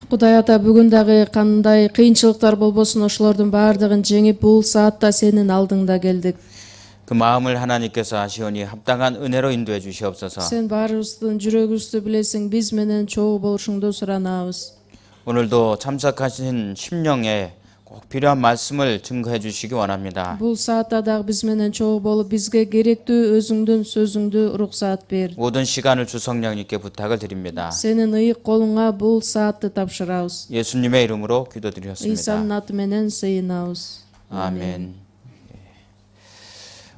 Кудай ата бүгүн дагы кандай кыйынчылыктар болбосун ошолордун баардыгын жеңип бул саатта сенин алдыңда келдик. 그 마음을 하나님께서 아시오니 합당한 은혜로 인도해 주시옵소서. Сен баарыбыздын жүрөгүбүздү билесиң, биз менен чогуу болушуңду суранабыз. 오늘도 참석하신 심령에 꼭 필요한 말씀을 증거해 주시기 원합니다. Бул саатта дагы биз менен чогуу болуп, бизге керектүү өзүңдүн сөзүңдү уруксаат бер. 모든 시간을 주 성령님께 부탁을 드립니다. Сенин ыйык колуңа бул саатты тапшырабыз. 예수님의 이름으로 기도드렸습니다. ыйсанын аты менен сыйынабыз. 아멘.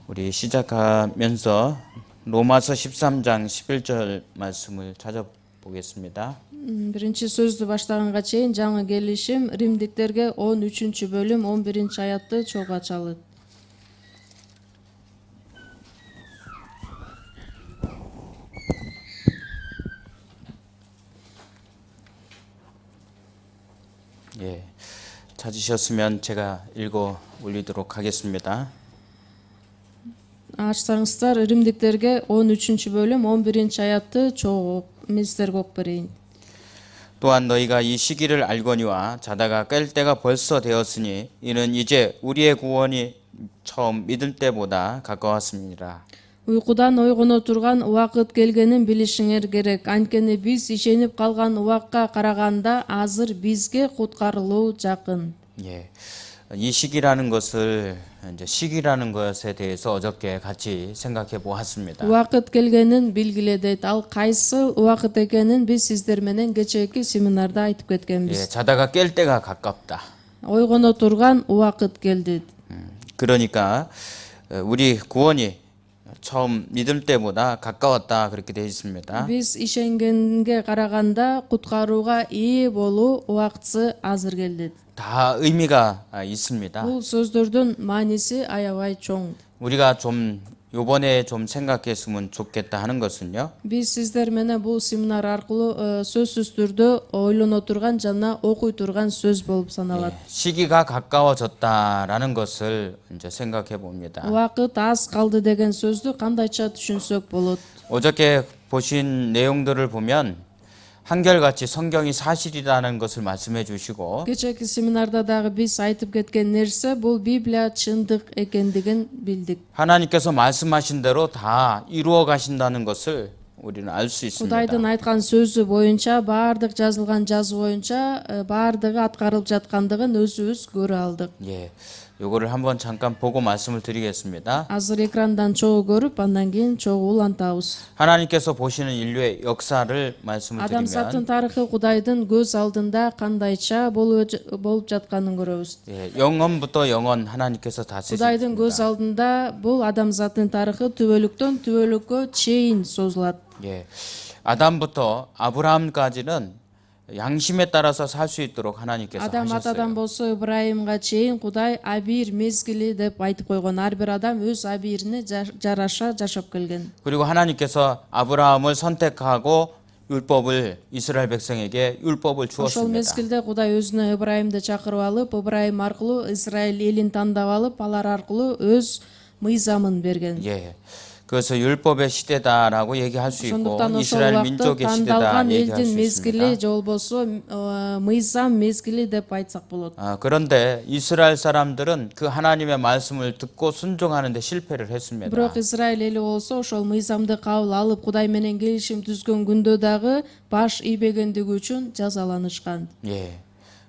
우리 시작하면서 로마서 13장 11절 말씀을 찾아보겠습니다. Биринчи сөздү баштаганга чейин жаңы келишим Римдиктерге 13-бөлүм 11-аятты чогуу ачалы. 예, 찾으셨으면 제가 읽어 올리도록 하겠습니다. Ачсаңыздар Римдиктерге 13-бөлүм 11-аятты чогуу мен сиздерге окуп берейин. 또한 너희가 이 시기를 알거니와 자다가 깰 때가 벌써 되었으니 이는 이제 우리의 구원이 처음 믿을 때보다 가까웠습니다. Уйкудан ойгоно турган убакыт келгенин билишиңер керек. Анткени биз ишенип калган убакка караганда азыр бизге куткарылуу жакын. 예, 이 시기라는 것을 이제 시기라는 것에 대해서 어저께 같이 생각해 보았습니다. Убакыт келгенин билгиле дейт. Ал кайсы убакыт экенин биз сиздер менен кечээки семинарда айтып 예, кеткенбиз. 자다가 깰 때가 가깝다. Ойгоно турган убакыт келди. 그러니까 우리 구원이 처음 믿을 때보다 가까웠다 그렇게 되어 있습니다. Биз ишенгенге караганда куткарууга ээ болуу убактысы азыр келди. 다 의미가 있습니다. Бул сөздөрдүн мааниси аябай чоң. 우리가 좀 요번에 좀 생각했으면 좋겠다 하는 것은요. Биз сиздер менен бул семинар аркылуу сөзсүз түрдө ойлоно турган жана окуй турган сөз болуп саналат. 시기가 가까워졌다라는 것을 이제 생각해 봅니다. Убакыт аз калды деген сөздү кандайча түшүнсөк болот? 어저께 보신 내용들을 보면 한결같이 성경이 사실이라는 것을 말씀해 주시고 Кечээки семинарда дагы биз айтып кеткен нерсе бул Библия чындык экендигин билдик. 하나님께서 말씀하신 대로 다 이루어 가신다는 것을 우리는 알 수 있습니다. Кудайдын айткан сөзү боюнча, баардык жазылган жазуу боюнча баардыгы аткарылып жаткандыгын өзүбүз көрө алдык. 예. 요거를 한번 잠깐 보고 말씀을 드리겠습니다. Азыр экрандан чогуу көрүп, андан кийин чогуу улантабыз. 하나님께서 보시는 인류의 역사를 말씀을 Адамзаттын 드리면 тарыхы Кудайдын көз алдында кандайча болуп жатканын көрөбүз. 예, 영원부터 영원 하나님께서 Кудайдын көз 다스리십니다. алдында бул адамзаттын тарыхы түбөлүктөн түбөлүккө чейин созулат. 예, 아담부터 아브라함까지는 양심에 따라서 살 수 있도록 하나님께서 Адам атадан 하셨어요. болсо Ибраимга чейин Кудай абийир мезгили деп айтып койгон. Ар бир адам өз абийирине жараша жашап келген. 그리고 하나님께서 아브라함을 선택하고 율법을 이스라엘 백성에게 율법을 Ошол 주었습니다. мезгилде Кудай өзүнө Ибраимди чакырып алып, Ибраим аркылуу Израиль элин тандап алып, алар аркылуу өз мыйзамын берген. 예, 그래서 율법의 시대다라고 얘기할 수 있고 Ошондуктан ошол 이스라엘 убакта 민족의 시대다 тандалган 얘기할 элдин 수 мезгили 있습니다. же болбосо мыйзам мезгили деп айтсак болот. 그런데 이스라엘 사람들은 그 하나님의 말씀을 듣고 순종하는데 실패를 했습니다. Бирок Израиль эли болсо ошол мыйзамды кабыл алып, Кудай менен келишим түзгөн күндө дагы баш ийбегендиги үчүн жазаланышкан. 예,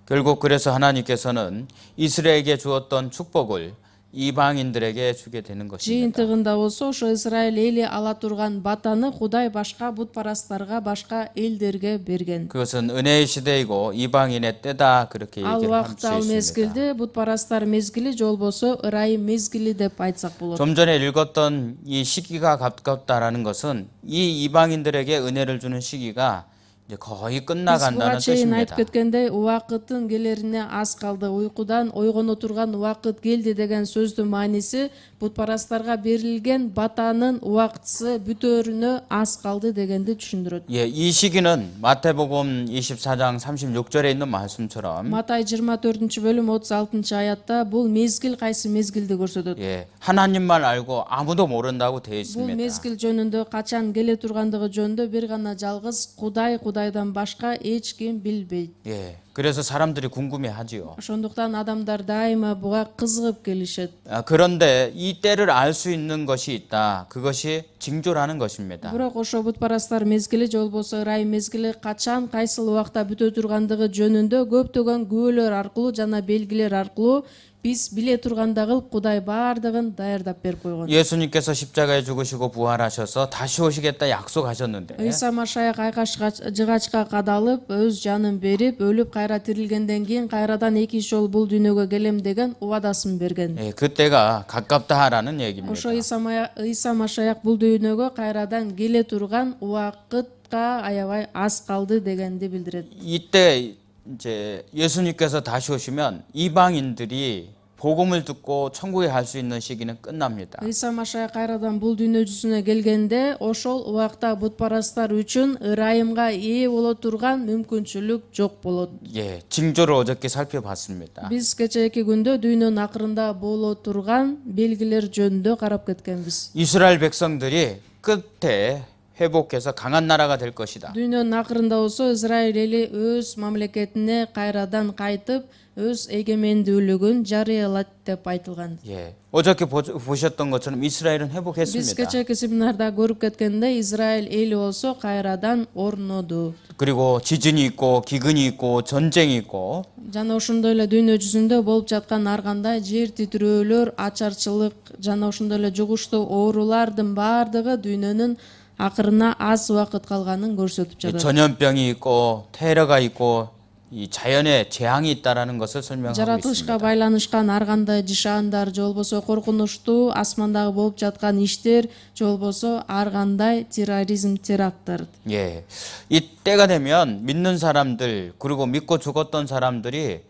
결국 그래서 하나님께서는 이스라엘에게 주었던 축복을 이방인들에게 주게 되는 것입니다. Жыйынтыгында болсо ошо Израиль эли ала турган батаны Кудай башка бутпарастарга, башка элдерге берген. 그것은 은혜의 시대이고 이방인의 때다 그렇게 Ал 얘기를 할 убакта, 수 ал 있습니다. мезгилде бутпарастар мезгили же болбосо ырайым мезгили деп айтсак болот. 좀 전에 읽었던 이 시기가 가깝다라는 것은 이 이방인들에게 은혜를 주는 시기가 이제 거의 Биз 끝나간다는 буга чейин айтып 뜻입니다. кеткендей, убакыттын келерине аз калды. Уйкудан ойгоно турган убакыт келди деген сөздүн мааниси бутпарастарга берилген батанын убактысы бүтөөрүнө аз калды дегенди түшүндүрөт. 예, 이 시기는 마태복음 24장 36절에 있는 말씀처럼 Матай 24-бөлүм 36-аятта бул мезгил кайсы мезгилди көрсөтөт. 예, 하나님만 알고 아무도 모른다고 되어 Бул 있습니다. мезгил жөнүндө, качан келе тургандыгы жөнүндө бир гана жалгыз Кудай Кудайдан башка эч ким билбейт. 예. 그래서 사람들이 궁금해하지요. Ошондуктан адамдар дайыма буга кызыгып келишет. 그런데 이 때를 알 수 있는 것이 있다. 그것이 징조라는 것입니다. Бирок ошо бутпарастар мезгили же болбосо ырайым мезгили качан кайсыл убакта бүтө тургандыгы жөнүндө көптөгөн күбөлөр аркылуу жана белгилер аркылуу биз биле тургандай кылып Кудай баардыгын даярдап берип койгон. 예수님께서 십자가에 죽으시고 부활하셔서 다시 오시겠다 약속하셨는데 Ыйса Машаяк жыгачка кадалып, өз жанын берип, өлүп кайра тирилгенден кийин кайрадан экинчи жолу бул дүйнөгө келем деген убадасын берген. 그때가 가깝다라는 Ошо 얘기입니다. Ыйса Машаяк бул дүйнөгө кайрадан келе турган убакытка аябай аз калды дегенди билдирет. 이때 이제 예수님께서 다시 오시면 이방인들이 복음을 듣고 천국에 갈 수 있는 시기는 끝납니다. Ыйса Машаяк кайрадан бул дүйнө жүзүнө келгенде, ошол убакта бутпарастар үчүн ырайымга ээ боло турган мүмкүнчүлүк жок болот. 예, 징조를 어저께 살펴봤습니다. Биз кечээки күндө дүйнөнүн акырында боло турган белгилер жөнүндө карап кеткенбиз. 이스라엘 백성들이 끝에 회복해서 강한 나라가 될 것이다. Дүйнөнүн акырында болсо Израиль эли өз мамлекетине кайрадан кайтып, өз эгемендүүлүгүн жарыялат деп айтылган. 예, 어저께 보셨던 것처럼 이스라엘은 Биз 회복했습니다. кечээки семинарда көрүп кеткендей, Израиль эли болсо кайрадан орноду. 그리고 지진이 있고 기근이 있고 전쟁이 있고 Жана ошондой эле дүйнө жүзүндө болуп жаткан ар кандай жер титирөөлөр, ачарчылык жана ошондой эле жугуштуу оорулардын баардыгы дүйнөнүн акырына аз убакыт калганын көрсөтүп жатат. 전염병이 있고 테러가 있고 이 자연의 재앙이 있다라는 것을 설명하고 Жаратылышка 있습니다. байланышкан ар кандай жишаандар же болбосо коркунучтуу асмандагы болуп жаткан иштер же болбосо ар кандай терроризм, теракттар. 예, 이때가 되면 믿는 사람들 그리고 믿고 죽었던 사람들이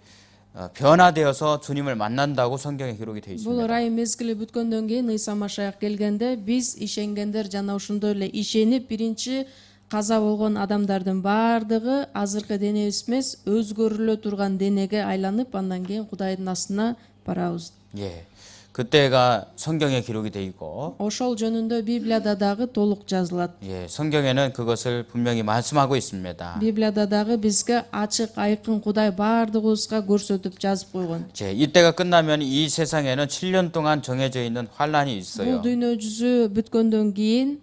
변화되어서 주님을 만난다고 성경에 기록이 되어 Бул 있습니다. ырайым мезгили бүткөндөн кийин Ыйса Машаяк келгенде биз ишенгендер жана ошондой эле ишенип биринчи каза болгон адамдардын баардыгы азыркы денебиз эмес, өзгөрүлө турган денеге айланып, андан кийин Кудайдын астына барабыз. 예, 그때가 성경에 기록이 되어 있고 Ошол жөнүндө Библияда дагы толук жазылат. 예, 성경에는 그것을 분명히 말씀하고 있습니다. Библияда дагы бизге ачык айкын Кудай баардыгыбызга көрсөтүп жазып койгон. 이때가 끝나면 이 세상에는 7년 동안 정해져 있는 환란이 Бул 있어요. дүйнө жүзү бүткөндөн кийин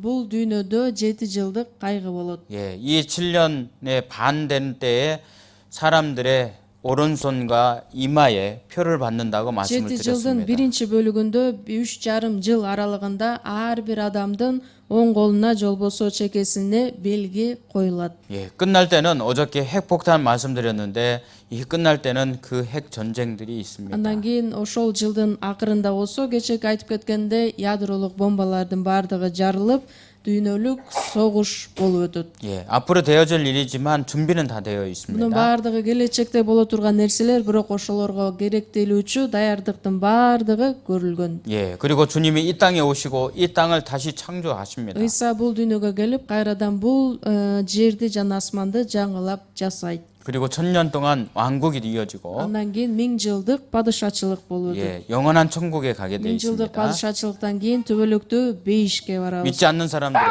бул дүйнөдө 7 жылдык кайгы болот. 예, 이 7년에 반 된 때에 사람들의 오른손과 이마에 표를 받는다고 말씀을 7 жылдын 드렸습니다. биринчи бөлүгүндө 3,5 жыл аралыгында ар бир адамдын оң колуна же болбосо чекесине белги коюлат. 예, 끝날 때는 어저께 핵폭탄 말씀드렸는데 이 끝날 때는 그 핵 전쟁들이 있습니다. Андан кийин ошол жылдын акырында болсо, кечээки айтып кеткендей, ядролук бомбалардын баардыгы жарылып, дүйнөлүк согуш болуп өтөт. 예, 앞으로 되어질 일이지만 준비는 다 되어 Мунун 있습니다. баардыгы келечекте боло турган нерселер, бирок ошолорго керектелүүчү даярдыктын баардыгы көрүлгөн. 예, 그리고 주님이 이 땅에 오시고 이 땅을 다시 창조하십니다. Ыйса бул дүйнөгө келип, кайрадан бул жерди жана асманды жаңылап жасайт. 그리고 1000년 동안 왕국이 이어지고 Андан кийин 1000 жылдык падышачылык болуп өтөт. 예, 영원한 천국에 가게 되어 1000 жылдык 있습니다. падышачылыктан кийин түбөлүктүү бейишке барабыз. 믿지 않는 사람들은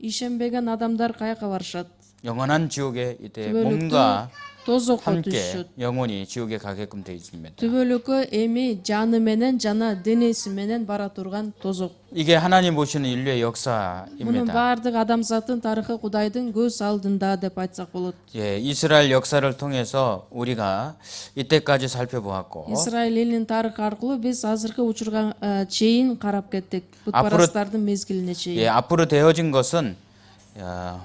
Ишенбеген адамдар каяка барышат? 영원한 지옥에 이때 түбөлүктүү 몸과 тозокко 함께 түшүшөт. 영원히 지옥에 가게끔 되어 있습니다. Түбөлүккө эми жаны менен жана денеси менен бара турган тозок. 이게 하나님 보시는 인류의 Мунун 역사입니다. баардыгы адамзаттын тарыхы Кудайдын көз алдында деп айтсак болот. 예, 이스라엘 역사를 통해서 우리가 이때까지 살펴보았고 Израиль элинин тарыхы аркылуу биз азыркы учурга чейин карап кеттик. Бутпарастардын мезгилине чейин. 예, 앞으로 되어진 것은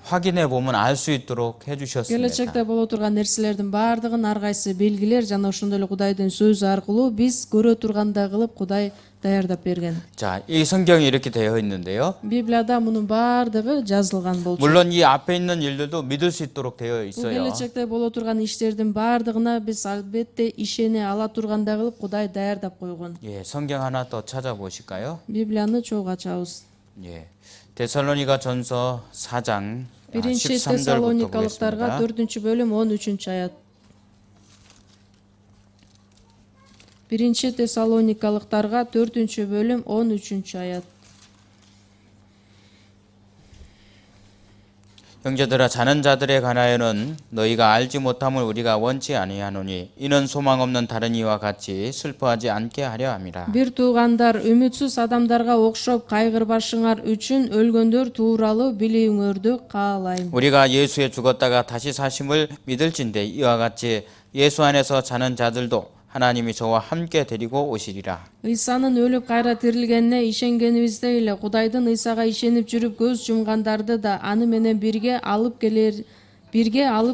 확인해 보면 알 수 있도록 해주셨습니다. Келечекте боло турган нерселердин баардыгын ар кайсы белгилер жана ошондой эле Кудайдын сөзү аркылуу биз көрө тургандай кылып Кудай даярдап берген. 자, 이 성경이 이렇게 되어 있는데요. Библияда мунун баардыгы жазылган болчу. 물론 이 앞에 있는 일들도 믿을 수 있도록 되어 Бул 있어요. келечекте боло турган иштердин баардыгына биз албетте ишене ала тургандай кылып Кудай даярдап койгон. 예, 성경 하나 더 찾아보실까요? Библияны чогуу ачабыз. 예, 데살로니가 전서 4장 Биринчи 13절부터 Тессалоникалыктарга 보겠습니다. 4 бөлүм 13 аят. Биринчи Тессалоникалыктарга 4 бөлүм 13 аят. 형제들아 자는 자들에 관하여는 너희가 알지 못함을 우리가 원치 아니하노니 이는 소망 없는 다른 이와 같이 슬퍼하지 않게 하려 함이라. Бир туугандар, үмүтсүз адамдарга окшоп кайгырбашыңар үчүн өлгөндөр тууралуу билүүңөрдү каалайм. 우리가 예수에 죽었다가 다시 사심을 믿을진대 이와 같이 예수 안에서 자는 자들도 하나님이 저와 함께 데리고 오시리라. Ыйсанын өлүп кайра тирилгенине ишенгенибиздей эле Кудайдын Ыйсага ишенип жүрүп көз жумгандарды да аны менен бирге алып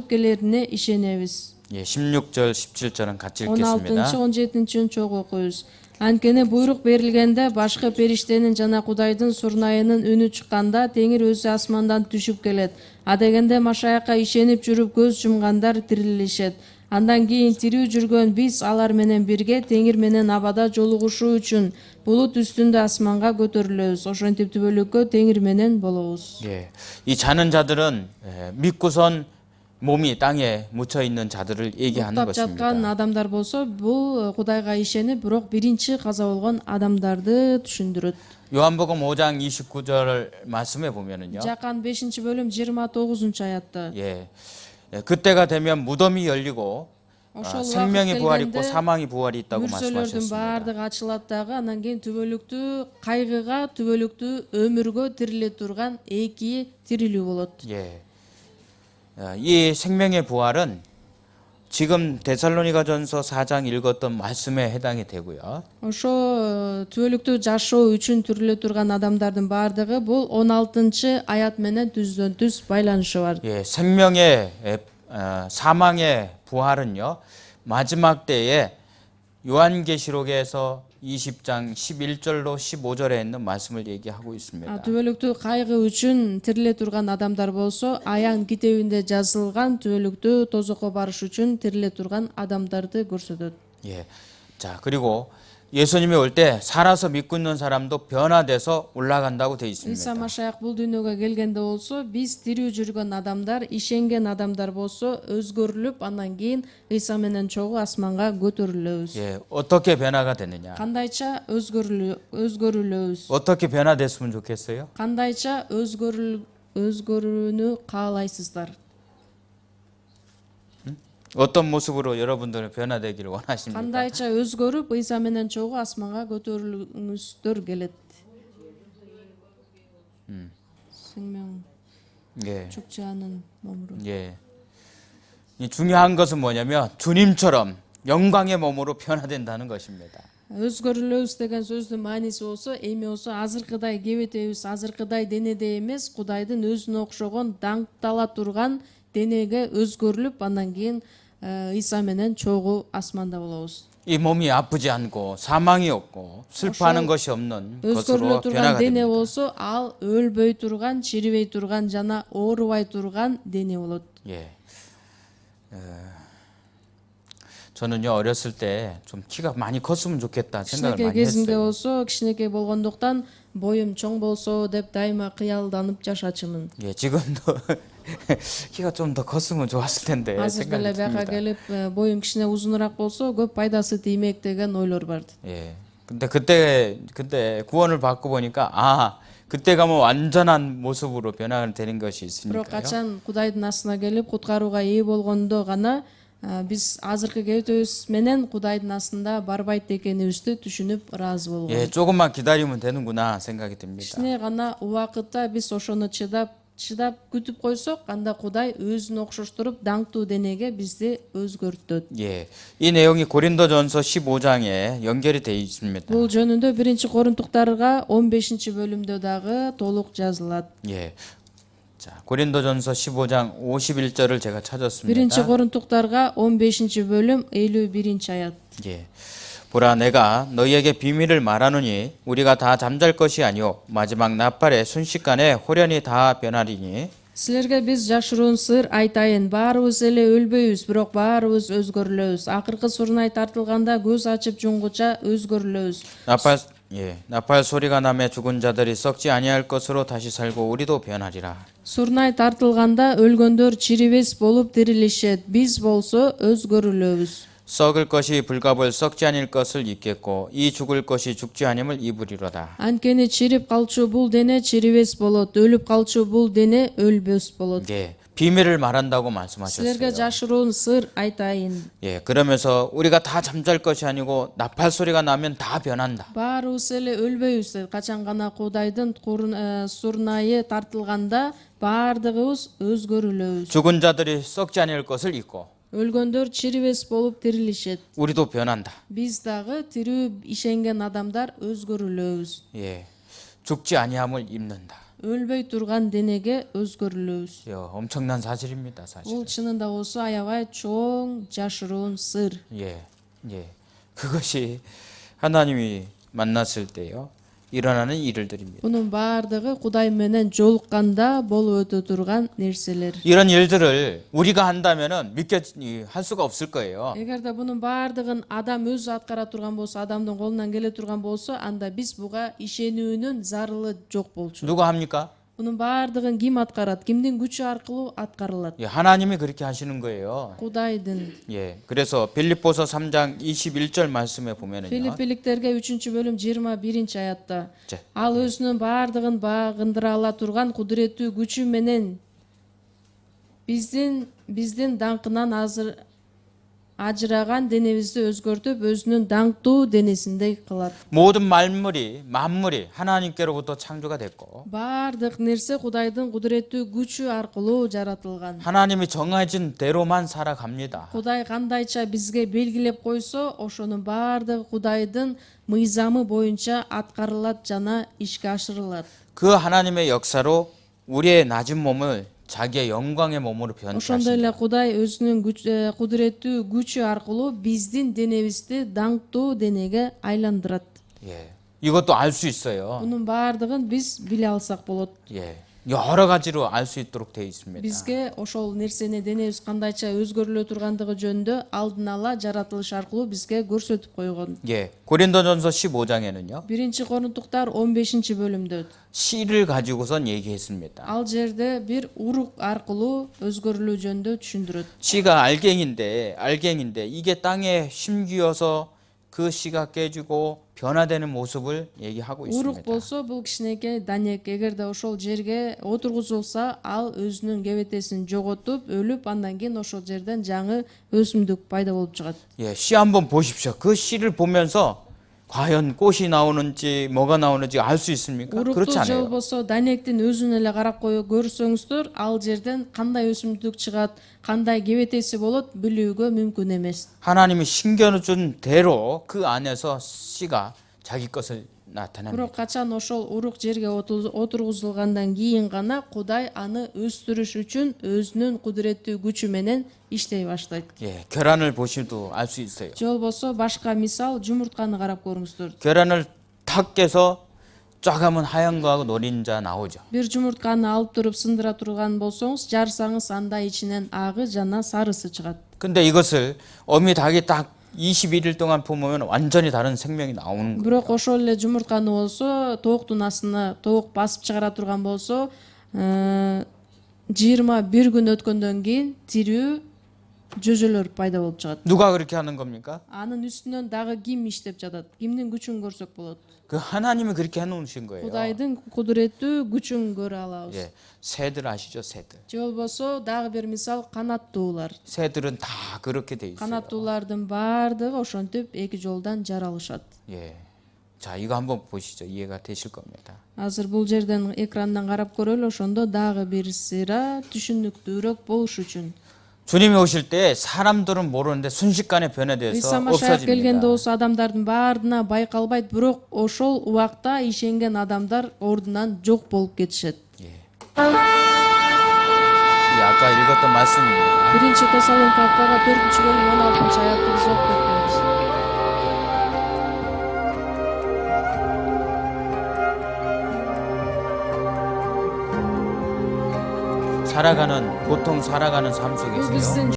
келерине ишенебиз. 예, 16절 17절은 같이 읽겠습니다. 16-17 чогуу окуйбуз. Анткени буйрук берилгенде башкы периштенин жана Кудайдын сурнайынын үнү чыкканда Теңир өзү асмандан түшүп келет. А дегенде Машаякка ишенип жүрүп көз жумгандар тирилишет. Андан кийин тирүү жүргөн биз алар менен бирге Теңир менен абада жолугушуу үчүн булут үстүндө асманга көтөрүлөбүз. Ошентип түбөлүккө Теңир менен болобуз. 예, 이 자는 자들은 믿고선 몸이 땅에 묻혀 있는 자들을 얘기하는 Уктап жаткан 것입니다. адамдар болсо, бул Кудайга ишенип, бирок биринчи каза болгон адамдарды түшүндүрөт. 요한복음 5장 29절 말씀에 보면은요. Жакан 5-бөлүм 29-аятта. 예, 그때가 되면 무덤이 열리고 Ошол 생명의 부활이 있고 келгенде 사망의 부활이 있다고 мүрсөлөрдүн 말씀하셨습니다. баардыгы ачылат дагы, андан кийин түбөлүктүү кайгыга, түбөлүктүү өмүргө тириле турган эки тирилүү болот. 예, 이 생명의 부활은 지금 데살로니가전서 4장 읽었던 말씀에 해당이 되고요. Ошо түбөлүктүү жашоо үчүн тириле турган адамдардын баардыгы бул 16-аят менен түздөн түз байланышы бар. 예, 생명의 사망의 부활은요. 마지막 때에 요한계시록에서 20장 11절로 15절에 있는 말씀을 얘기하고 있습니다. Түбөлүктүү кайгы үчүн тириле турган адамдар болсо, Аян китебинде жазылган түбөлүктүү тозокко барыш үчүн тириле турган адамдарды көрсөтөт. 예. 자, 그리고 예수님이 올 때 살아서 믿고 있는 사람도 변화돼서 올라간다고 돼 Иса 있습니다. Машаяк бул дүйнөгө келгенде болсо, биз тирүү жүргөн адамдар, ишенген адамдар болсо, өзгөрүлүп, андан кийин Иса менен чогуу асманга көтөрүлөбүз. 예, 어떻게 변화가 되느냐? Кандайча өзгөрүлөбүз? 어떻게 변화됐으면 좋겠어요? Кандайча өзгөрүүнү каалайсыздар? 어떤 모습으로 여러분들은 변화되기를 원하십니까? Кандайча өзгөрүп, Иса менен чогуу асманга көтөрүлгүңүздөр келет? 생명 예. 죽지 않은 몸으로. 예. 이 중요한 것은 뭐냐면 주님처럼 영광의 몸으로 변화된다는 것입니다. Өзгөрүлөбүз деген сөздүн мааниси болсо, эми болсо азыркыдай кебетебиз, азыркыдай денеде эмес, Кудайдын өзүнө окшогон даңктала турган денеге өзгөрүлүп, андан кийин Иса менен чогуу асманда болобуз. 이 몸이 아프지 않고 사망이 없고 슬퍼하는 것이 없는 өзгөрүлө 것으로 турган 변화가 дене 됩니다. болсо, ал өлбөй турган, чирибей турган жана оорубай турган дене болот. 예. 저는요 어렸을 때 좀 키가 많이 컸으면 좋겠다 생각을 кичинекей 많이 кезимде 했어요. болсо, кичинекей болгондуктан боюм чоң болсо деп дайыма кыялданып жашачымын. 예, 지금도 키가 좀 더 컸으면 좋았을 텐데 Азыр деле 생각이 бияка 듭니다. келип, боюм кичине узунураак болсо, көп пайдасы тиймек деген ойлор бар. 예. 근데 그때 구원을 받고 보니까 그때 가면 완전한 모습으로 변화가 되는 것이 Бирок 있으니까요. качан Кудайдын астына келип куткарууга ээ болгондо гана биз азыркы кебетебиз менен Кудайдын астында барбайт экенибизди түшүнүп ыраазы болгон. 예, 조금만 기다리면 되는구나 생각이 듭니다. Кичине гана убакытта биз ошону чыдап күтүп койсок, анда Кудай өзүнө окшоштуруп даңктуу денеге бизди өзгөртөт. 예. 이 내용이 고린도전서 15장에 연결이 되어 있습니다. Бул жөнүндө 1-Коринтуктарга 15-бөлүмдө дагы толук жазылат. 예. 자, 고린도전서 15장 51절을 제가 찾았습니다. 1-Коринтуктарга 15-бөлүм 51-аят. 예. 보라 내가 너희에게 비밀을 말하노니 우리가 다 잠잘 것이 아니오 마지막 나팔에 순식간에 호련히 다 변하리니 Силерге биз жашыруун сыр айтайын, баарыбыз эле өлбөйбүз, бирок баарыбыз өзгөрүлөбүз. Акыркы сурнай тартылганда көз ачып жумгуча өзгөрүлөбүз. 나팔 소리가 나매 죽은 자들이 썩지 아니할 것으로 다시 살고 우리도 변하리라. Сурнай тартылганда өлгөндөр чирибес болуп тирилишет, биз болсо өзгөрүлөбүз. 썩을 것이 불갑을 썩지 아닐 것을 입겠고 이 죽을 것이 죽지 아님을 입으리로다. Анткени чирип калчу бул дене чирибес болот, өлүп калчу бул дене өлбөс болот. 예, 비밀을 말한다고 Силерге 말씀하셨어요. жашыруун сыр айтайын. 예, 그러면서 우리가 다 잠잘 것이 아니고 나팔 소리가 나면 다 변한다. Баарыбыз эле өлбөйбүз. Качан гана Кудайдын сурнайы тартылганда баардыгыбыз өзгөрүлөбүз. 죽은 자들이 썩지 아닐 것을 입고 Өлгөндөр чирибес болуп тирилишет. 우리도 변한다. Биз дагы тирүү ишенген адамдар өзгөрүлөбүз. 예, 죽지 아니함을 입는다. Өлбөй турган денеге өзгөрүлөбүз. 예, 엄청난 사실입니다, 사실. Бул чынында болсо аябай чоң жашыруун сыр. 예, 예, 그것이 하나님이 만났을 때요 일어나는 일들입니다. Бунун баардыгы Кудай менен жолукканда болуп өтө турган нерселер. 이런 일들을 우리가 한다면은 믿게 할 수가 없을 거예요. Эгерде бунун баардыгын адам өзү аткара турган болсо, адамдын колунан келе турган болсо, анда биз буга ишенүүнүн зарылы жок болчу. 누가 합니까? Бунун баардыгын ким аткарат? Кимдин күчү аркылуу аткарылат? 예, 하나님이 그렇게 하시는 거예요. Кудайдын. 예, 그래서 빌립보서 3장 21절 말씀에 보면은요. Филиппиликтерге 3-бөлүм 21-аятта 자, ал өзүнүн баардыгын багындыра ала турган кудуреттүү күчү менен биздин даңкынан ажыраган денебизди өзгөртүп өзүнүн даңктуу денесиндей кылат. 모든 만물이 하나님께로부터 창조가 됐고 Баардык нерсе Кудайдын кудуреттүү күчү аркылуу жаратылган. 하나님이 정해진 대로만 살아갑니다. Кудай кандайча бизге белгилеп койсо, ошонун баардыгы Кудайдын мыйзамы боюнча аткарылат жана ишке ашырылат. 그 하나님의 역사로 우리의 낮은 몸을 자기의 영광의 몸으로 Ошондой 변화하십니다. эле Кудай өзүнүн кудуреттүү күчү аркылуу биздин денебизди даңктуу денеге айландырат. 예, 이것도 알 수 있어요. Мунун баардыгын биз биле алсак болот. 예, 여러 가지로 알 수 있도록 되어 있습니다. Бизге ошол нерсени денебиз кандайча өзгөрүлө тургандыгы жөнүндө алдын ала жаратылыш аркылуу бизге көрсөтүп койгон. 예, 고린도전서 15장에는요. 1-Корунтуктар 15-бөлүмдө 씨를 가지고선 얘기했습니다. ал жерде бир урук аркылуу өзгөрүлүү жөнүндө түшүндүрөт. 씨가 알갱인데 이게 땅에 심기어서 그 씨가 깨지고 변화되는 모습을 얘기하고 Урук 있습니다. болсо бул кичинекей данек, эгерде ошол жерге отургузулса, ал өзүнүн кебетесин жоготуп, өлүп, андан кийин ошол жерден жаңы өсүмдүк пайда болуп чыгат. 예, 씨 한번 보십시오. 그 씨를 보면서 과연 꽃이 나오는지 뭐가 나오는지 알 수 있습니까? Урукту 그렇지 же 않아요. болбосо данектин өзүн эле карап көрсөңүздөр, ал жерден кандай өсүмдүк чыгат, кандай кебетеси болот билүүгө мүмкүн эмес. 하나님이 심겨준 대로 그 안에서 씨가 자기 것을 나타냅니다. Бирок качан ошол урук жерге отургузулгандан кийин гана Кудай аны өстүрүш үчүн өзүнүн кудуреттүү күчү менен иштей баштайт. 예, 계란을 보시도 알 수 있어요. Же болбосо башка мисал жумуртканы карап көрүңүздөр. 계란을 탁 깨서 쫙 하면 하얀 거하고 노린자 나오죠. Бир жумуртканы алып туруп сындыра турган болсоңуз, жарсаңыз анда ичинен агы жана сарысы чыгат. 근데 이것을 어미 닭이 딱 21일 동안 품으면 완전히 다른 생명이 나오는 거예요. Бирок ошол эле жумуртканы болсо, тооктун астына тоок басып чыгара турган болсо, 21 күн өткөндөн кийин тирүү жөжөлөр пайда болуп чыгат. 누가 그렇게 하는 겁니까? Анын үстүнөн дагы ким иштеп жатат? Кимдин күчүн көрсөк болот? 그 하나님이 그렇게 해놓으신 거예요. Кудайдын кудуреттүү күчүн көрө алабыз. 예, 새들 아시죠, 새들. Же болбосо дагы бир мисал канаттуулар. 새들은 다 그렇게 돼 있어요. Канаттуулардын баардыгы ошентип эки жолдан жаралышат. 예, 자 이거 한번 보시죠. 이해가 되실 겁니다. Азыр бул жерден экрандан карап көрөлү, ошондо дагы бир сыйра түшүнүктүүрөөк болуш үчүн. 주님이 오실 때 사람들은 모르는데 순식간에 Иса 변화돼서 Машаяк келгенде 없어집니다. болсо адамдардын баарына байкалбайт, бирок ошол убакта ишенген адамдар ордунан жок болуп кетишет. 예. 이 아까 읽었던 말씀입니다. 1-Тессалоникалыктарга 4-бөлүм 16-аятты биз окуп кеткенбиз. 보통 살아가는 삶 Бул 속에서요. биздин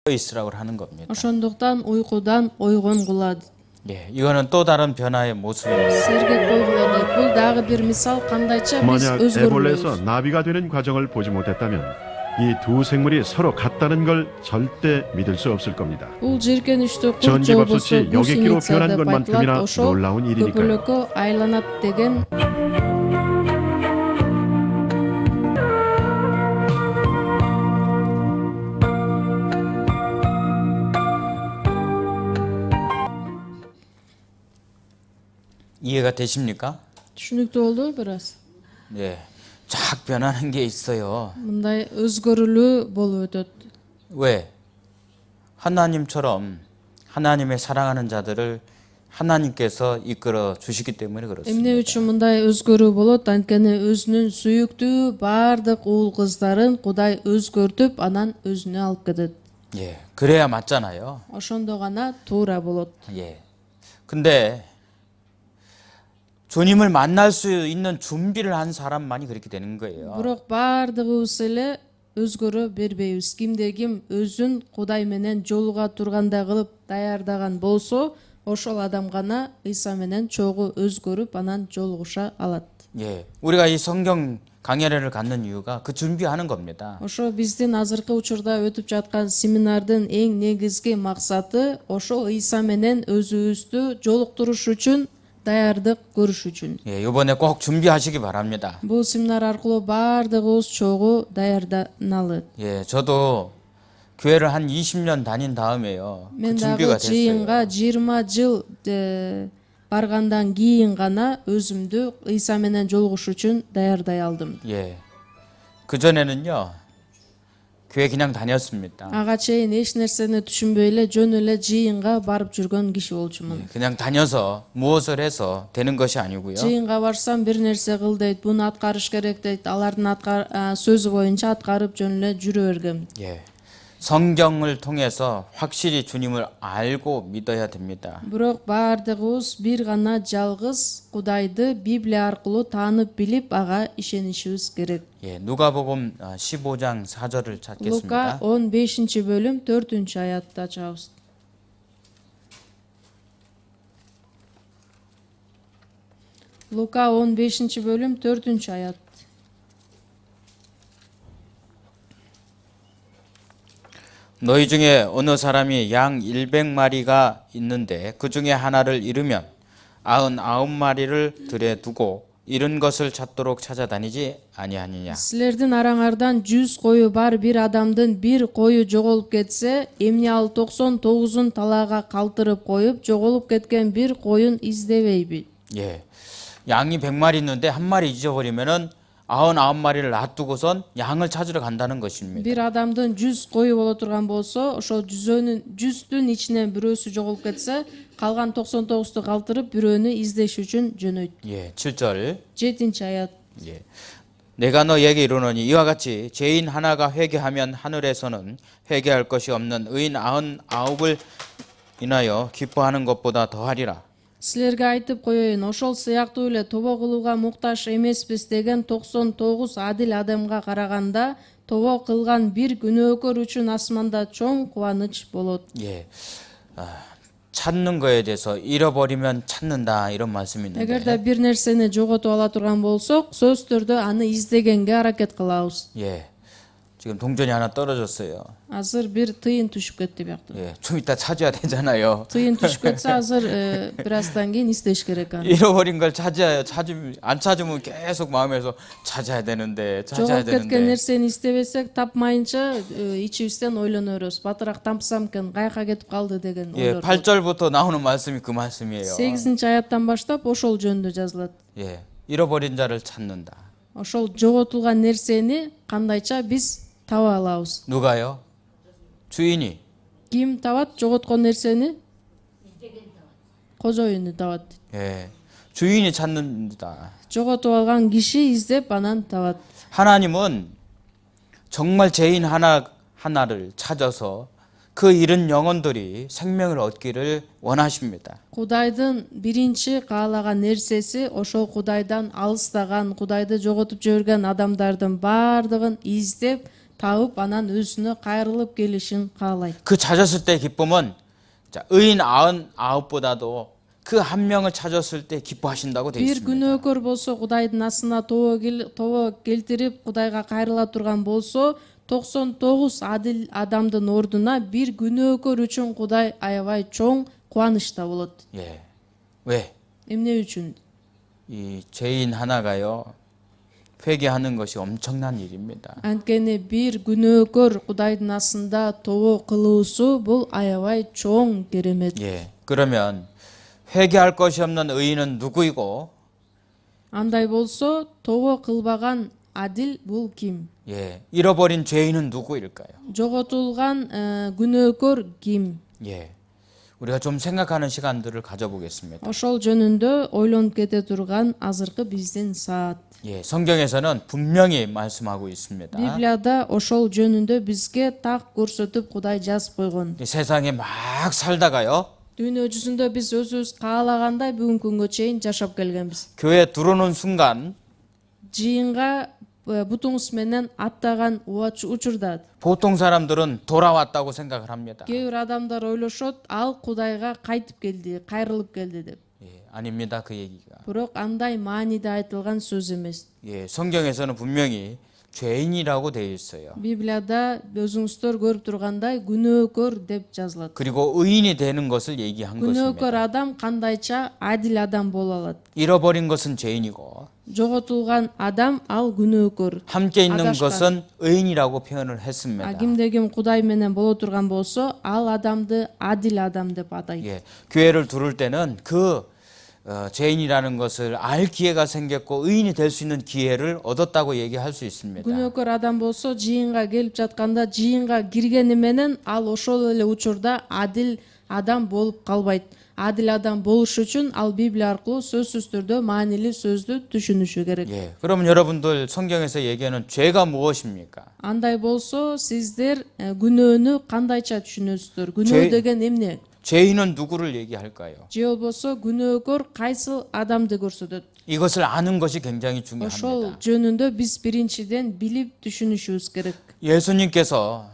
있으라고 하는 겁니다. ошондуктан уйкудан ойгонгула. 예, 이거는 또 다른 변화의 모습입니다. Сергек болгула дейт. Бул дагы бир мисал кандайча биз 만약 애벌레에서 өзгөрүлөбүз. 나비가 되는 과정을 보지 못했다면 이 두 생물이 서로 같다는 걸 절대 믿을 수 없을 겁니다. Бул жийиркеничтүү курт 전기밥솥이 жобосу 여객기로 гусеница 변한 деп 것만큼이나 айтылат. Ошол 놀라운 일이니까요. көпөлөккө айланат деген 이해가 되십니까? түшүнүктүү болду бир аз. 예, 쫙 변하는 게 있어요. Мындай өзгөрүлүү болуп өтөт. 왜? 하나님처럼 하나님의 사랑하는 자들을 하나님께서 이끌어 주시기 때문에 Эмне 그렇습니다. үчүн мындай өзгөрүү болот? Анткени өзүнүн сүйүктүү баардык уул кыздарын Кудай өзгөртүп, анан өзүнө алып кетет. 예, 그래야 맞잖아요. Ошондо гана туура болот. 예. 근데 주님을 만날 수 있는 준비를 한 사람만이 그렇게 되는 거예요. Бирок баардыгыбыз эле өзгөрө бербейбиз. Кимде ким өзүн Кудай менен жолуга тургандай кылып даярдаган болсо, ошол адам гана Ыйса менен чогуу өзгөрүп, анан жолугуша алат. 예, 우리가 이 성경 강연회를 갖는 이유가 그 준비하는 겁니다. Ошо биздин азыркы учурда өтүп жаткан семинардын эң негизги максаты ошол Ыйса менен өзүбүздү жолуктуруш үчүн, даярдык көрүш үчүн. 예, 이번에 꼭 준비하시기 바랍니다. Бул семинар аркылуу баардыгыбыз чогуу даярданалы. 예, 저도 교회를 한 20년 다닌 다음에요. 그 Мен 준비가 дагы 됐어요. жыйынга 20 жыл баргандан кийин гана өзүмдү Ыйса менен жолугуш үчүн даярдай алдым. 예, 그 전에는요, 교회 그냥 다녔습니다. Ага чейин эч нерсени түшүнбөй эле жөн эле жыйынга барып жүргөн киши болчумун. 그냥 다녀서 무엇을 해서 되는 것이 아니고요. Жыйынга барсам бир нерсе кыл дейт, буну аткарыш керек дейт. Алардын сөзү боюнча аткарып жөн эле жүрө бергем. 예, 성경을 통해서 확실히 주님을 알고 믿어야 됩니다. Бирок баардыгыбыз бир гана жалгыз Кудайды Библия аркылуу таанып билип, ага ишенишибиз керек. 예, 누가복음 15장 4절을 Лука 찾겠습니다. 15 bölüm 4 аятты ачабыз. Лука 15 bölüm 4 аят. 너희 중에 어느 사람이 양 100마리가 있는데 그 중에 하나를 잃으면 99마리를 들에 두고 잃은 것을 찾도록 찾아다니지 아니하느냐. Силердин араңардан 100 кою бар бир адамдын бир кою жоголуп кетсе, эмне ал 99-ун талаага калтырып коюп, жоголуп кеткен бир коюн издебейби? 예, 양이 100마리 있는데 한 마리 잊어버리면은 99마리를 놔두고선 양을 찾으러 간다는 것입니다. Бир адамдын 100 кою боло турган болсо, ошол 100дүн ичинен бирөөсү жоголуп кетсе, калган 99-ту калтырып бирөөнү издеш үчүн жөнөйт. 예, 7절. 7 аят. 예. 내가 너에게 이르노니 이와 같이 죄인 하나가 회개하면 하늘에서는 회개할 것이 없는 의인 99을 인하여 기뻐하는 것보다 더하리라. Силерге айтып коеюн, ошол сыяктуу эле тобо кылууга муктаж эмеспиз деген 99 адил адамга караганда, тобо кылган бир күнөөкөр үчүн асманда чоң кубаныч болот. 예. 찾는 거에 대해서 잃어버리면 찾는다 이런 말씀이 있는데 Эгерде бир нерсени жоготуп ала турган болсок, сөзсүз түрдө аны издегенге аракет кылабыз. 예. 지금 동전이 하나 떨어졌어요. Азыр бир тыйын түшүп кетти биякта. 예. 좀 이따 찾아야 되잖아요. Тыйын түшүп кетсе, азыр бир аздан кийин издеш керек аны. 잃어버린 걸 찾아야 안 찾으면 계속 마음에서 찾아야 되는데 찾아야 Жогоп кеткен 되는데 нерсени издебесек, тапмайынча ичибизден ойлоно беребиз. Батыраак тапсам экен, каяка кетип калды деген 예, ойлор. 8절부터 나오는 말씀이 그 말씀이에요. 8-аяттан баштап ошол жөнүндө жазылат. 예. 잃어버린 자를 찾는다. Ошол жоготулган нерсени кандайча биз таба алабыз? 누가요? 주인이. Ким табат жоготкон нерсени? Кожоюну табат. 예. 주인이 찾는다. Жоготуп алган киши издеп анан табат. 하나님은 정말 죄인 하나를 찾아서 그 잃은 영혼들이 생명을 얻기를 원하십니다. Кудайдын биринчи каалаган нерсеси ошол Кудайдан алыстаган, Кудайды жоготуп жиберген адамдардын баардыгын издеп, таып анан өзүнө кайрылып келишин каалайт. 그 찾았을 때 기쁨은 자, 의인 99보다도 그 한 명을 찾았을 때 기뻐하신다고 되어 Бир 있습니다. күнөөкөр болсо Кудайдын асына тобо келтирип Кудайга кайрыла турган болсо 99 адил адамдын ордуна бир күнөөкөр үчүн Кудай аябай чоң кубанычта болот. 예. 왜? Эмне үчүн? 이 죄인 하나가요. 회개하는 것이 엄청난 일입니다. Анткени бир күнөөкөр Кудайдын асында тобо кылуусу бул аябай чоң керемет. 예. 그러면 회개할 것이 없는 의인은 누구이고 Андай болсо тобо кылбаган адил бул ким? 예. 잃어버린 죄인은 누구일까요? Жоготулган күнөөкөр ким? 예. 우리가 좀 생각하는 시간들을 가져보겠습니다. Ошол жөнүндө ойлонуп кете турган азыркы биздин саат. 예. 성경에서는 분명히 말씀하고 있습니다. Библияда ошол жөнүндө бизге так көрсөтүп Кудай жазып койгон. 이 세상에 막 살다가요. Дүйнө жүзүндө биз өзүбүз каалагандай бүгүнкү күнгө чейин жашап келгенбиз. 교회에 들어오는 순간 Жыйынга бутуңуз менен аттаган учурда 보통 사람들은 돌아왔다고 생각을 합니다. кээ бир адамдар ойлошот, ал Кудайга кайтып келди, кайрылып келди деп. 예, 아닙니다. 그 얘기가. Бирок андай мааниде айтылган сөз эмес. 예, 성경에서는 분명히 죄인이라고 되어 있어요. Библияда өзүңүздөр көрүп тургандай күнөөкөр деп жазылат. 그리고 의인이 되는 것을 얘기한 Күнөөкөр 것입니다. адам кандайча адил адам боло алат. 잃어버린 것은 죄인이고 Жоготулган адам ал күнөөкөр. 함께 있는 아다시간. 것은 의인이라고 표현을 했습니다. Кимде ким Кудай менен боло турган болсо, ал адамды адил адам деп атайт. 예, 교회를 들을 때는 그 죄인이라는 것을 알 기회가 생겼고 의인이 될 수 있는 기회를 얻었다고 얘기할 수 있습니다. Күнөөкөр адам болсо, жыйынга келип жатканда, жыйынга киргени менен ал ошол эле учурда адил адам болуп калбайт. Адил адам болуш үчүн ал Библия аркылуу сөзсүз түрдө маанилүү сөздү түшүнүшү керек. 예, 그러면 여러분들 성경에서 얘기하는 죄가 무엇입니까? Андай болсо, сиздер күнөөнү кандайча түшүнөсүздөр? Күнөө 죄- деген эмне? 죄인은 누구를 얘기할까요? Же болбосо күнөөкөр кайсыл адамды көрсөтөт? 이것을 아는 것이 굉장히 Ошол 중요합니다. жөнүндө биз биринчиден билип түшүнүшүбүз керек. 예수님께서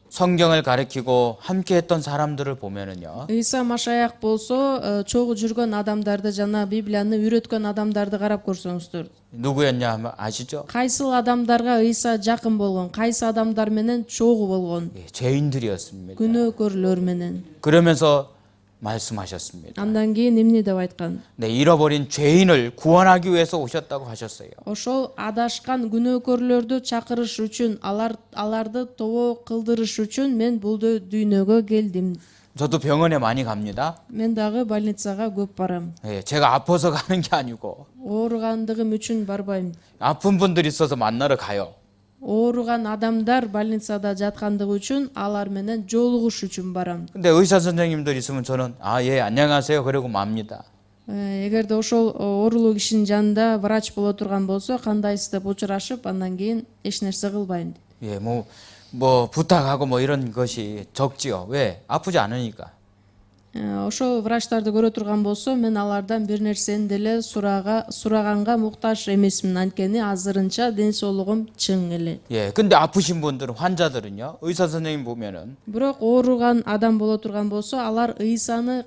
성경을 가르치고 함께 했던 사람들을 보면은요. Ыйса Машаяк болсо, чогуу жүргөн адамдарды жана Библияны үйрөткөн адамдарды карап көрсөңүздөр. 누구였냐 하면 아시죠? Кайсыл адамдарга Ыйса жакын болгон, кайсы адамдар менен чогуу болгон? 예, 죄인들이었습니다. Күнөөкөрлөр менен. 그러면서 말씀하셨습니다. Андан кийин эмне деп айткан? 네, 잃어버린 죄인을 구원하기 위해서 오셨다고 하셨어요. Ошол адашкан күнөөкөрлөрдү чакырыш үчүн, аларды тобо кылдырыш үчүн мен бул дүйнөгө келдим. 저도 병원에 많이 갑니다. Мен дагы больницага көп барам. 예, 제가 아파서 가는 게 아니고 Ооругандыгым үчүн барбайм. 아픈 분들 있어서 만나러 가요. Ооруган адамдар больницада жаткандыгы үчүн алар менен жолугуш үчүн барам. 근데 의사 선생님들 있으면 저는 예, 안녕하세요 그러고 맙니다. Эгерде ошол оорулуу кишинин жанында врач боло турган болсо, кандайсыз деп учурашып, андан кийин эч нерсе кылбайм. 예, 뭐 부탁하고 뭐 이런 것이 적지요. 왜? 아프지 않으니까. Ошол врачтарды көрө турган болсо, мен алардан бир нерсени деле сураганга муктаж эмесмин, анткени азырынча ден соолугум чың эле. 예, 근데 아프신 분들은 환자들은요. 의사 선생님 보면은 Бирок ооруган адам боло турган болсо, алар Ыйсаны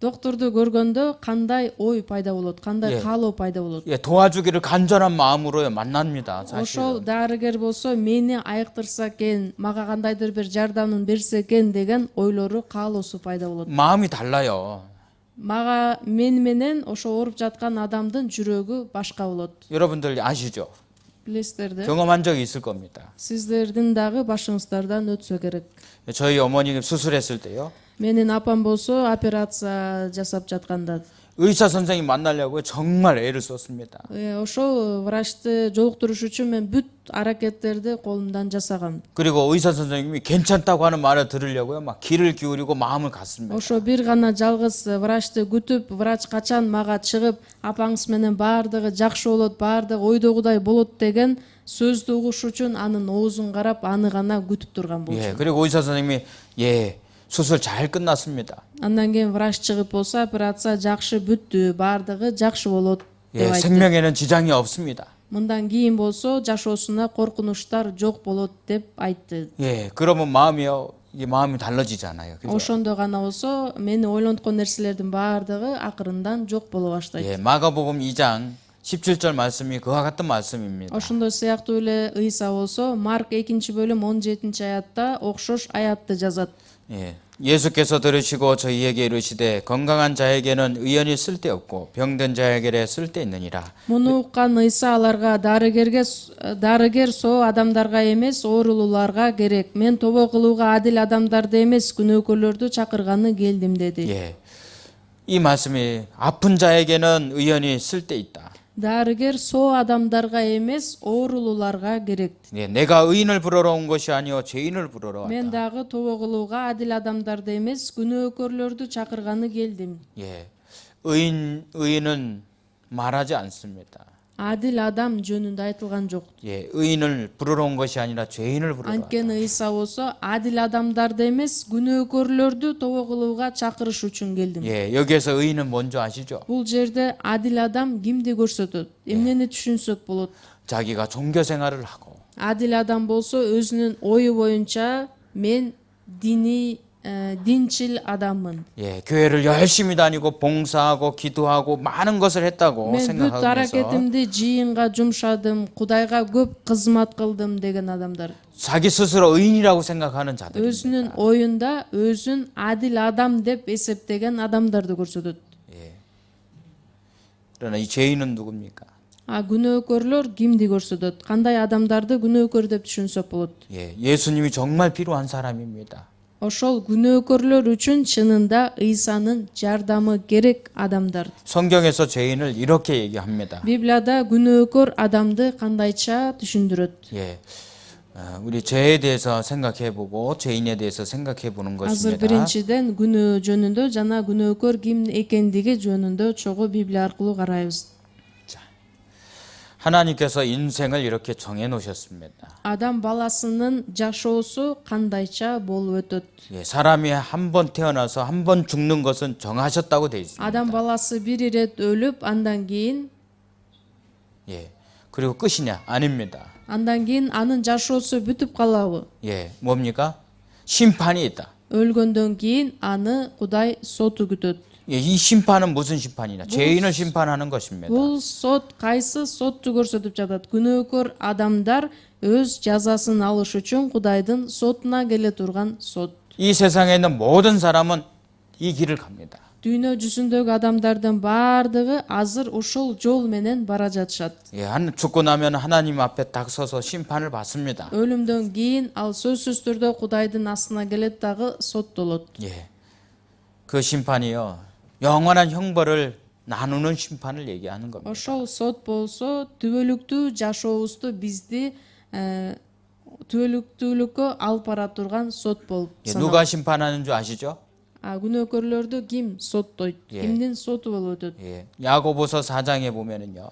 доктурду көргөндө кандай ой пайда болот, кандай каалоо пайда болот. 예, 도와주기를 간절한 마음으로 만납니다. Ошол 사실. дарыгер болсо, мени айыктырса экен, мага кандайдыр бир жардамын берсе экен деген ойлору, каалоосу пайда болот. 마음이 달라요. Мага мен менен ошо ооруп жаткан адамдын жүрөгү башка болот. 여러분들 아시죠? Билесиздерди? 경험한 적이 있을 겁니다. Сиздердин дагы башыңыздардан өтсө керек. 저희 어머니 수술했을 때요. Менин апам болсо, операция жасап жатканда 의사 선생님 만나려고 정말 애를 썼습니다. ошол врачты жолуктуруш үчүн мен бүт аракеттерди колумдан жасагам. 그리고 의사 선생님이 괜찮다고 하는 말을 들으려고요. 막 귀를 기울이고 마음을 갔습니다. Ошо бир гана жалгыз врачты күтүп, врач качан мага чыгып, апаңыз менен баардыгы жакшы болот, баардыгы ойдогудай болот деген сөздү угуш үчүн анын оозун карап, аны гана күтүп турган болчу. 예, 그리고 의사 선생님이 수술 잘 끝났습니다. Андан кийин врач чыгып болсо, операция жакшы бүттү, баардыгы жакшы болот деп айтты. 생명에는 지장이 없습니다. мындан кийин болсо жашоосуна коркунучтар жок болот деп айтты. 예, 그러면 마음이요, 이게 마음이 달라지잖아요. 그죠? Ошондо гана болсо мени ойлонткон нерселердин баардыгы акырындан жок боло баштайт. 예, 마가복음 2장 17절 말씀이 그와 같은 말씀입니다. Ошондой сыяктуу эле Ыйса болсо Марк 2-бөлүм 17-аятта окшош аятты жазат. 예, 예수께서 들으시고 저희에게 이르시되 건강한 자에게는 의연이 쓸데없고 병든 자에게 쓸데있느니라. Муну уккан Ыйса аларга дарыгер соо адамдарга эмес, оорулууларга керек. Мен тобо кылууга адил адамдарды эмес, күнөөкөрлөрдү чакырганы келдим деди. 예, 이 말씀이 아픈 자에게는 의연이 쓸데있다. Дарыгер соо адамдарга эмес, оорулууларга керек. 예, 내가 의인을 부르러 온 것이 아니요 죄인을 부르러 왔다. Мен дагы тобо кылууга адил адамдарды эмес, күнөөкөрлөрдү чакырганы келдим. 예, 의인은 말하지 않습니다. Адил адам жөнүндө айтылган жок. 예, 의인을 부르러 온 것이 아니라 죄인을 부르러 왔다. Анткени Ыйса болсо адил адамдарды эмес, күнөөкөрлөрдү тобо кылууга чакырыш үчүн келдим. 예, 여기에서 의인은 뭔지 아시죠? Бул жерде адил адам кимди көрсөтөт? Эмнени түшүнсөк болот? 자기가 종교 생활을 하고 Адил адам болсо өзүнүн ою боюнча мен динчил адаммын. 예, 교회를 열심히 다니고 봉사하고 기도하고 많은 것을 했다고 Мен бүт 생각하면서 аракетимди жыйынга жумшадым, Кудайга көп кызмат кылдым деген адамдар. 자기 스스로 의인이라고 생각하는 자들입니다. Өзүнүн оюнда өзүн адил адам деп эсептеген адамдарды көрсөтөт. 그러나 이 죄인은 누굽니까? Күнөөкөрлөр кимди көрсөтөт? Кандай адамдарды күнөөкөр деп түшүнсөк болот? 예, 예수님이 정말 필요한 사람입니다. Ошол күнөөкөрлөр үчүн чынында Ыйсанын жардамы керек адамдар. 성경에서 죄인을 이렇게 얘기합니다. Библияда күнөөкөр адамды кандайча түшүндүрөт? 예, 우리 죄에 대해서 생각해보고 죄인에 대해서 생각해보는 Азыр 것입니다. биринчиден күнөө жөнүндө жана күнөөкөр ким экендиги жөнүндө чогуу Библия аркылуу карайбыз. 하나님께서 인생을 이렇게 정해놓으셨습니다. Адам баласынын жашоосу кандайча болуп өтөт? 예, 사람이 한 번 태어나서 한 번 죽는 것은 정하셨다고 되어 있습니다. Адам баласы бир ирет өлүп, андан кийин 예, 그리고 끝이냐? 아닙니다. анын жашоосу бүтүп калабы? 예, 뭡니까? 심판이 있다. Өлгөндөн кийин аны Кудай соту күтөт. 예, 이 심판은 무슨 심판이냐? 죄인을 심판하는 것입니다. Бул сот кайсы сотту көрсөтүп жатат? Күнөөкөр адамдар өз жазасын алыш үчүн Кудайдын сотуна келе турган сот. 이 세상에 있는 모든 사람은 이 길을 갑니다. Дүйнө жүзүндөгү адамдардын баардыгы азыр ушул жол менен бара жатышат. 예, 죽고 나면 하나님 앞에 딱 서서 심판을 받습니다. Өлүмдөн кийин ал сөзсүз түрдө Кудайдын астына келет дагы соттолот. 예, 그 심판이요 영원한 형벌을 나누는 심판을 얘기하는 겁니다. Ошол сот болсо түбөлүктүү жашообузду бизди түбөлүктүүлүккө алып бара турган сот болуп 예, саналат. 누가 심판하는 줄 아시죠? Күнөөкөрлөрдү ким соттойт? Кимдин соту болуп өтөт? 예, 야고보서 4장에 보면은요.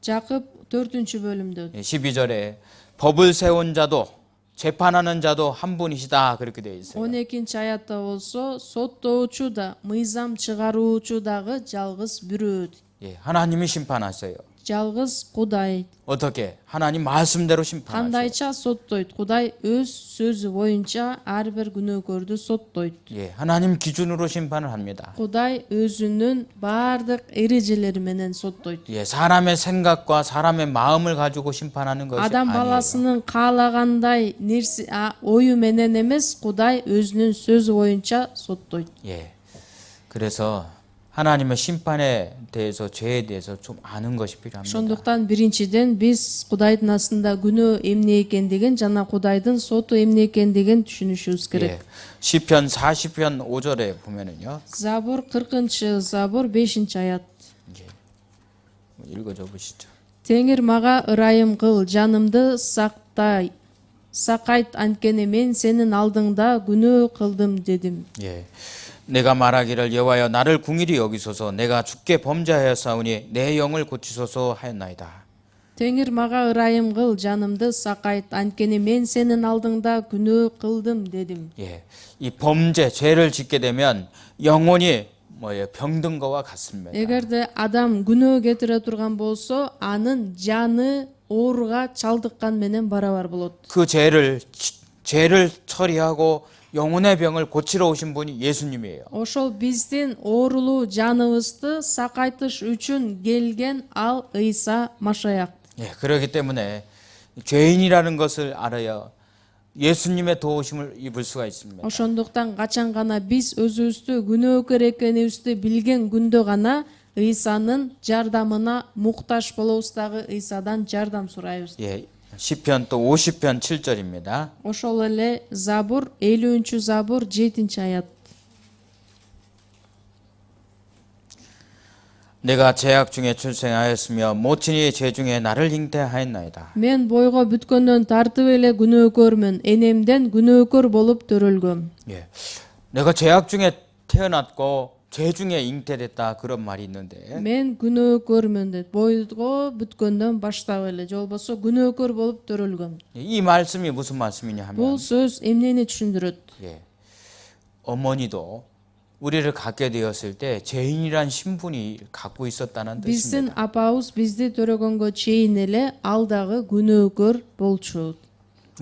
Жакып 4-бөлүмдө 12절에 법을 세운 자도 재판하는 자도 한 분이시다 그렇게 되어 있어요. 12-аятта болсо соттоочу да, мыйзам чыгаруучу дагы жалгыз бирөө. 예, 하나님이 심판하세요. Жалгыз Кудай. 어떻게? 하나님 말씀대로 심판하세요. Кандайча соттойт? Кудай өз сөзү боюнча ар бир күнөөкөрдү соттойт. 예, 하나님 기준으로 심판을 합니다. Кудай өзүнүн баардык эрежелери менен соттойт. 예, 사람의 생각과 사람의 마음을 가지고 심판하는 것이 Адам 아니에요. баласынын каалагандай нерсе ою менен эмес, Кудай өзүнүн сөзү боюнча соттойт. 예, 그래서 하나님의 심판에 대해서 죄에 대해서 좀 아는 것이 필요합니다. Ошондуктан биринчиден биз Кудайдын астында күнөө эмне экендигин жана Кудайдын соту эмне экендигин түшүнүшүбүз керек. 예, 시편 40편 5절에 보면은요. Забур 40-забур 5-аят. 읽어줘 보시죠. Теңир мага ырайым кыл, жанымды сакайт, анткени мен сенин алдыңда күнөө кылдым дедим. 예, 내가 말하기를 여호와여 나를 궁일이 여기소서 내가 주께 범죄하였사오니 내 영을 고치소서 하였나이다. Теңир мага ырайым кыл, жанымды сакайт, анткени мен сенин алдыңда күнөө кылдым дедим. 예, 이 범죄 죄를 짓게 되면 영혼이 병든 거와 같습니다. Эгерде адам күнөө кетире турган болсо, анын жаны ооруга чалдыккан менен барабар болот. 그 죄를 처리하고 영혼의 병을 고치러 오신 분이 예수님이에요. Ошол биздин оорулуу жаныбызды сакайтыш үчүн келген ал Ыйса Машаяк. 예, 그렇기 때문에 죄인이라는 것을 알아야 예수님의 도우심을 입을 수가 있습니다. Ошондуктан качан гана биз өзүбүздү күнөөкөр экенибизди билген күндө гана Ыйсанын жардамына муктаж болобуз, дагы Ыйсадан жардам сурайбыз. 예, 시편 또 50편 7절입니다. Ошол эле Забур 50 Забур 7-аят. 내가 제약 중에 출생하였으며 모친이 죄 중에 나를 잉태하였나이다. Мен бойго бүткөндөн тартып эле күнөөкөрмүн, энемден күнөөкөр болуп төрөлгөм. 예, 내가 제약 중에 태어났고 죄 중에 잉태됐다 그런 말이 있는데 Мен күнөөкөрмүн дейт. Бойго бүткөндөн баштап эле, же болбосо күнөөкөр болуп төрөлгөм. 이 말씀이 무슨 말씀이냐 하면 Бул сөз эмнени түшүндүрөт? 예, 어머니도 우리를 갖게 되었을 때 죄인이란 신분이 갖고 있었다는 Биздин 뜻입니다. апабыз бизди төрөгөнгө чейин эле ал дагы күнөөкөр болчу.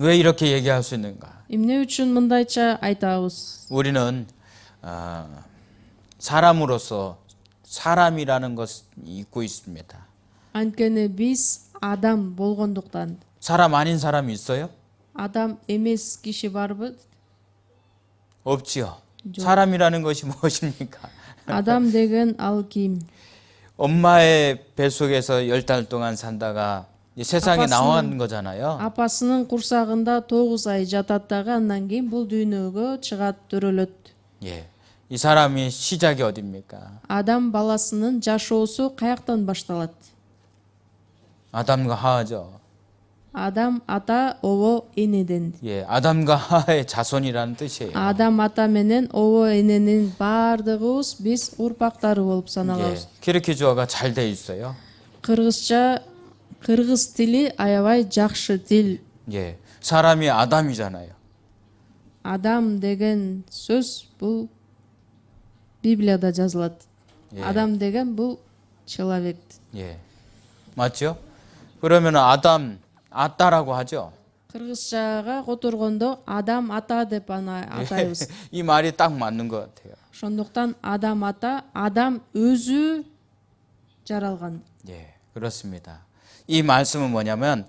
왜 이렇게 얘기할 수 있는가? Эмне үчүн мындайча айтабыз? 우리는 사람으로서 사람이라는 것이 있고 있습니다. Анткени биз адам болгондуктан. 사람 아닌 사람이 있어요? Адам эмес киши барбы? 없지요. 사람이라는 것이 무엇입니까? Адам деген ал ким? 엄마의 뱃속에서 10달 동안 산다가 이 세상에 아팠으면- 나온 거잖아요. Апасынын курсагында 9 ай жатат дагы, андан кийин бул дүйнөгө чыгат, төрөлөт. 예, 이 사람이 시작이 어딥니까? Адам баласынын жашоосу каяктан башталат? 아담과 하하죠. Адам ата, обо энеден. 예, 아담과 하하의 자손이라는 뜻이에요. Адам ата менен обо эненин баардыгыбыз биз урпактары болуп 예, саналабыз. 키르키주어가 잘 돼 있어요. Кыргыз тили аябай жакшы тил. 예, 사람이 아담이잖아요. Адам деген сөз бул Библияда жазылат. Адам деген бул человек. 예, 맞죠? 그러면 아담 아따라고 하죠. Кыргызчага которгондо адам ата деп аны атайбыз. 이 말이 딱 맞는 것 같아요. Ошондуктан адам ата, адам өзү жаралган. 예, 그렇습니다. 이 말씀은 뭐냐면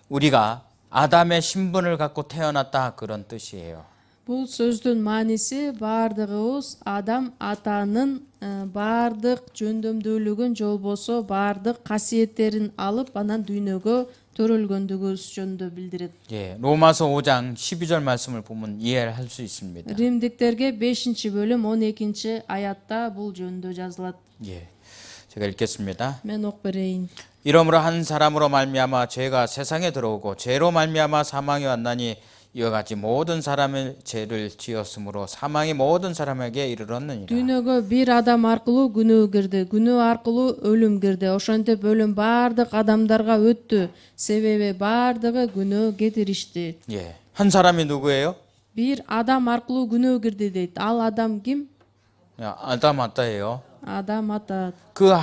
우리가 아담의 신분을 갖고 태어났다 그런 뜻이에요. Бул сөздүн мааниси баардыгыбыз адам атанын баардык жөндөмдүүлүгүн, же болбосо баардык касиеттерин алып анан дүйнөгө төрөлгөндүгүбүз жөнүндө билдирет. 예, 로마서 5장 12절 말씀을 보면 이해를 할 수 있습니다. Римдиктерге 5-бөлүм 12-аятта бул жөнүндө жазылат. 예, 제가 읽겠습니다. Мен окуп берейин. 이러므로 한 사람으로 말미암아 죄가 세상에 들어오고 죄로 말미암아 사망이 왔나니 이와 같이 모든 사람의 죄를 지었으므로 사망이 모든 사람에게 이르렀느니라. Дүйнөгө бир адам аркылуу күнөө кирди, күнөө аркылуу өлүм кирди. Ошентип өлүм баардык адамдарга өттү, себеби баардыгы күнөө кетиришти. 예, 한 사람이 누구예요? Бир адам аркылуу күнөө кирди дейт. Ал адам ким? 야, 아담 아따예요. Адам ата. 그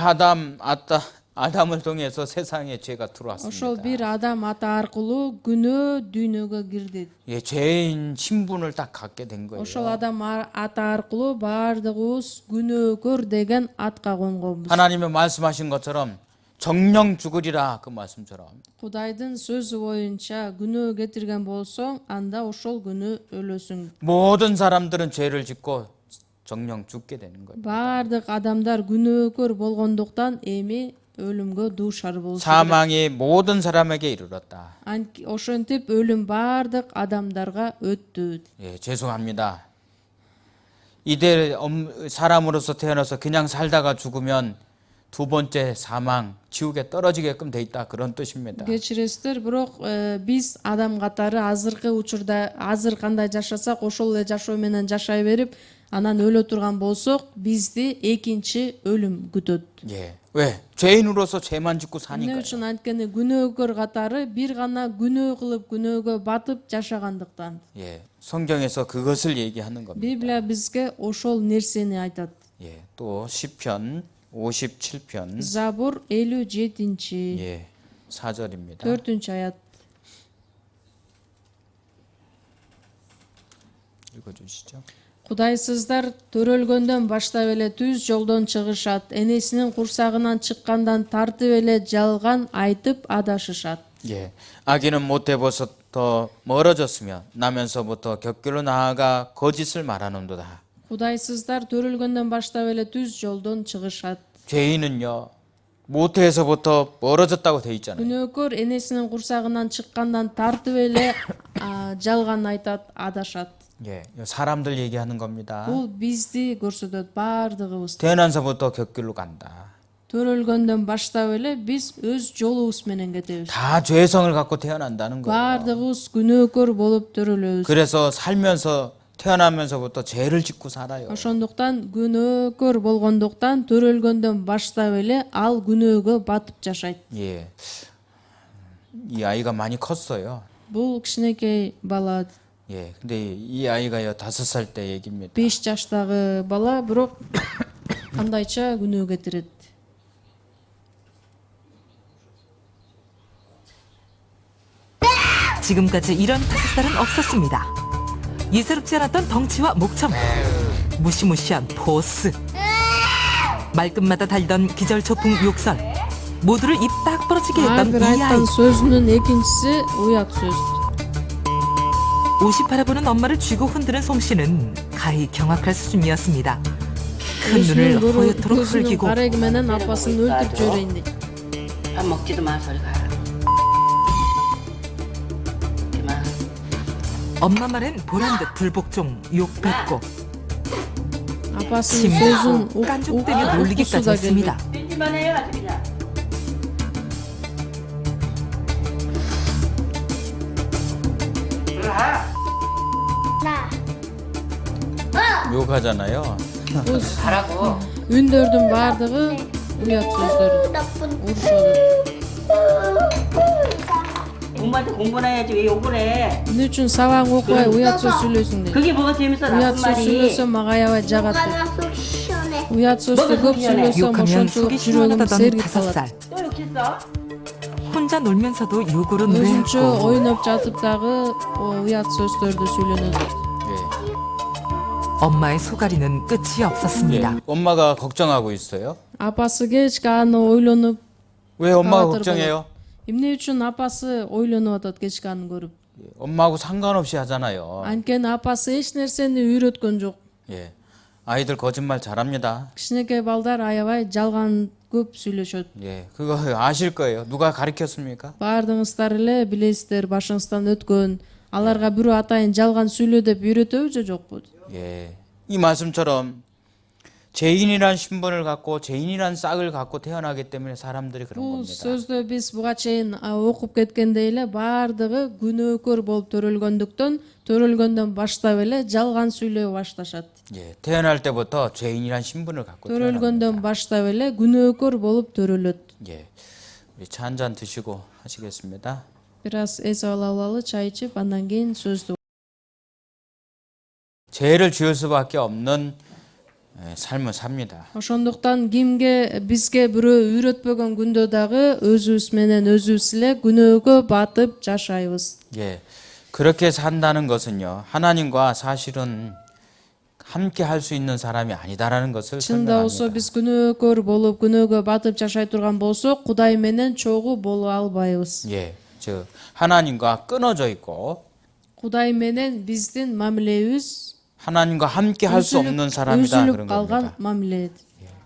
아담을 통해서 세상에 죄가 Ошол 들어왔습니다. бир адам ата аркылуу күнөө дүйнөгө кирди. 예, 죄인 신분을 딱 갖게 된 거예요. Ошол адам ата аркылуу баардыгыбыз күнөөкөр деген атка конгонбуз. 하나님의 말씀하신 것처럼 정령 죽으리라 그 말씀처럼 Кудайдын сөзү боюнча күнөө кетирген болсоң, анда ошол күнү өлөсүң. 모든 사람들은 죄를 짓고 정령 죽게 되는 거예요. Баардык адамдар күнөөкөр болгондуктан эми өлүмгө дуушар болушу керек. 사망이 모든 사람에게 이르렀다. Ошентип өлүм баардык адамдарга өттү. 예, 죄송합니다. 이대 사람으로서 태어나서 그냥 살다가 죽으면 두 번째 사망, 지옥에 떨어지게끔 돼 있다 그런 뜻입니다. Кечиресиздер, бирок биз адам катары азыркы учурда азыр кандай жашасак, ошол эле жашоо менен жашай берип, анан өлө турган болсок, бизди экинчи өлүм күтөт. 예, 왜? 죄인으로서 죄만 짓고 Эмне 사니까요. үчүн? Анткени күнөөкөр катары бир гана күнөө кылып, күнөөгө батып жашагандыктан. 예, 성경에서 그것을 얘기하는 겁니다. Библия бизге ошол нерсени айтат. 예, 또 시편 57편 Забур 57. 예, 4절입니다. 4 аят. 읽어주시죠. Кудайсыздар төрөлгөндөн баштап эле түз жолдон чыгышат. Энесинин курсагынан чыккандан тартып эле жалган айтып адашышат. 예, 아기는 모태부터 멀어졌으며 나면서부터 격결로 나아가 거짓을 말하는도다. Кудайсыздар төрөлгөндөн баштап эле түз жолдон чыгышат. 죄인은요 모태에서부터 멀어졌다고 돼 있잖아요. Күнөөкөр энесинин курсагынан чыккандан тартып эле жалган айтат, адашат. 예, 사람들 얘기하는 겁니다. Бул бизди көрсөтөт, баардыгыбызды. 태어나서부터 격길로 간다. Төрөлгөндөн баштап эле биз өз жолубуз менен кетебиз. 다 죄성을 갖고 태어난다는 거예요. Баардыгыбыз күнөөкөр болуп төрөлөбүз. 그래서 살면서 태어나면서부터 죄를 짓고 살아요. Ошондуктан күнөөкөр болгондуктан төрөлгөндөн баштап эле ал күнөөгө батып жашайт. 예, 이 아이가 많이 컸어요. Бул кичинекей бала, 예, 근데 이 아이가요 5살 때 얘기입니다. 5 жаштагы бала, бирок кандайча күнөө кетирет. 지금까지 이런 5살은 없었습니다. 예사롭지 않았던 덩치와 목청, 무시무시한 포스, 말끝마다 달던 기절초풍 욕설, 모두를 입 딱 벌어지게 Ар 했던 бир 이 아이. айткан сөзүнүн экинчиси уят сөз. 옷이 바라보는 엄마를 쥐고 흔드는 솜씨는 가히 경악할 수준이었습니다. 큰 눈을 허옇도록 көзүнүн 흘기고 кареги менен апасын өлтүрүп жиберейин дейт. 밥 먹지도 마 소리 가라. 그만. 엄마 말엔 보란듯 불복종, 욕뱉고 апасынын 침묵, сөзүн 깐족대며 놀리기까지 했습니다. 뺀지만 해요 아주 그냥. 욕하잖아요. 가라고. үндөрдүн баардыгы уят сөздөр. урушат. 공부할 때 공부나 해야지 왜 욕을 해? Эмне үчүн сабагың окубай уят сөз сүйлөйсүң дейт. 그게 뭐가 재밌어 Уят 나쁜 сөз 말이. сүйлөсөм мага аябай жагат дейт. Уят сөздү көп сүйлөсөм 욕하면 ошончо 속이 жүрөгүм 시원하다던 сергип 5살. калат. 또 욕했어? 혼자 놀면서도 욕으로 өзүнчө 노래했고 ойноп жатып дагы уят сөздөрдү сүйлөнөт. 예. 엄마의 소가리는 끝이 없었습니다. 예. 엄마가 걱정하고 있어요. апасы кечке аны ойлонуп, 왜 엄마가 가마들 걱정해요? эмне үчүн апасы ойлонуп атат кечке аны көрүп. 예, 엄마하고 상관없이 하잖아요. Анткени апасы эч нерсени үйрөткөн жок. 예, 아이들 거짓말 잘합니다. кичинекей балдар аябай жалган көп сүйлөшөт. 예, 그거 아실 거예요. 누가 가르쳤습니까? Баардыгыңыздар эле билесиздер, башыңыздан өткөн. Аларга бирөө атайын жалган сүйлө деп үйрөтөбү же жокпу? 예, 이 말씀처럼 죄인이란 신분을 갖고 죄인이란 싹을 갖고 태어나기 때문에 사람들이 그런 Бул 겁니다. сөздө биз буга чейин окуп кеткендей эле баардыгы күнөөкөр болуп төрөлгөндүктөн, төрөлгөндөн баштап эле жалган сүйлөй башташат. 예, 태어날 때부터 죄인이란 신분을 갖고 태어납니다. төрөлгөндөн баштап эле күнөөкөр болуп төрөлөт. 예, 우리 차 한 잔 드시고 하시겠습니다. Бир аз эс алалы, чай ичип, андан кийин сөздү. 죄를 지을 수밖에 없는 삶을 삽니다. Ошондуктан бизге бирөө үйрөтпөгөн күндө дагы өзүбүз менен өзүбүз эле күнөөгө батып жашайбыз. 예, 그렇게 산다는 것은요, 하나님과 사실은 함께 할 수 있는 사람이 아니다라는 것을 Чында болсо 설명합니다. биз күнөөкөр болуп, күнөөгө батып жашай турган болсок, Кудай менен чогуу боло албайбыз. 예, 즉 하나님과 끊어져 있고 Кудай менен биздин мамилебиз 하나님과 함께 할 수 없는 사람이다 үзүлүп 그런 калган 겁니다. мамиле.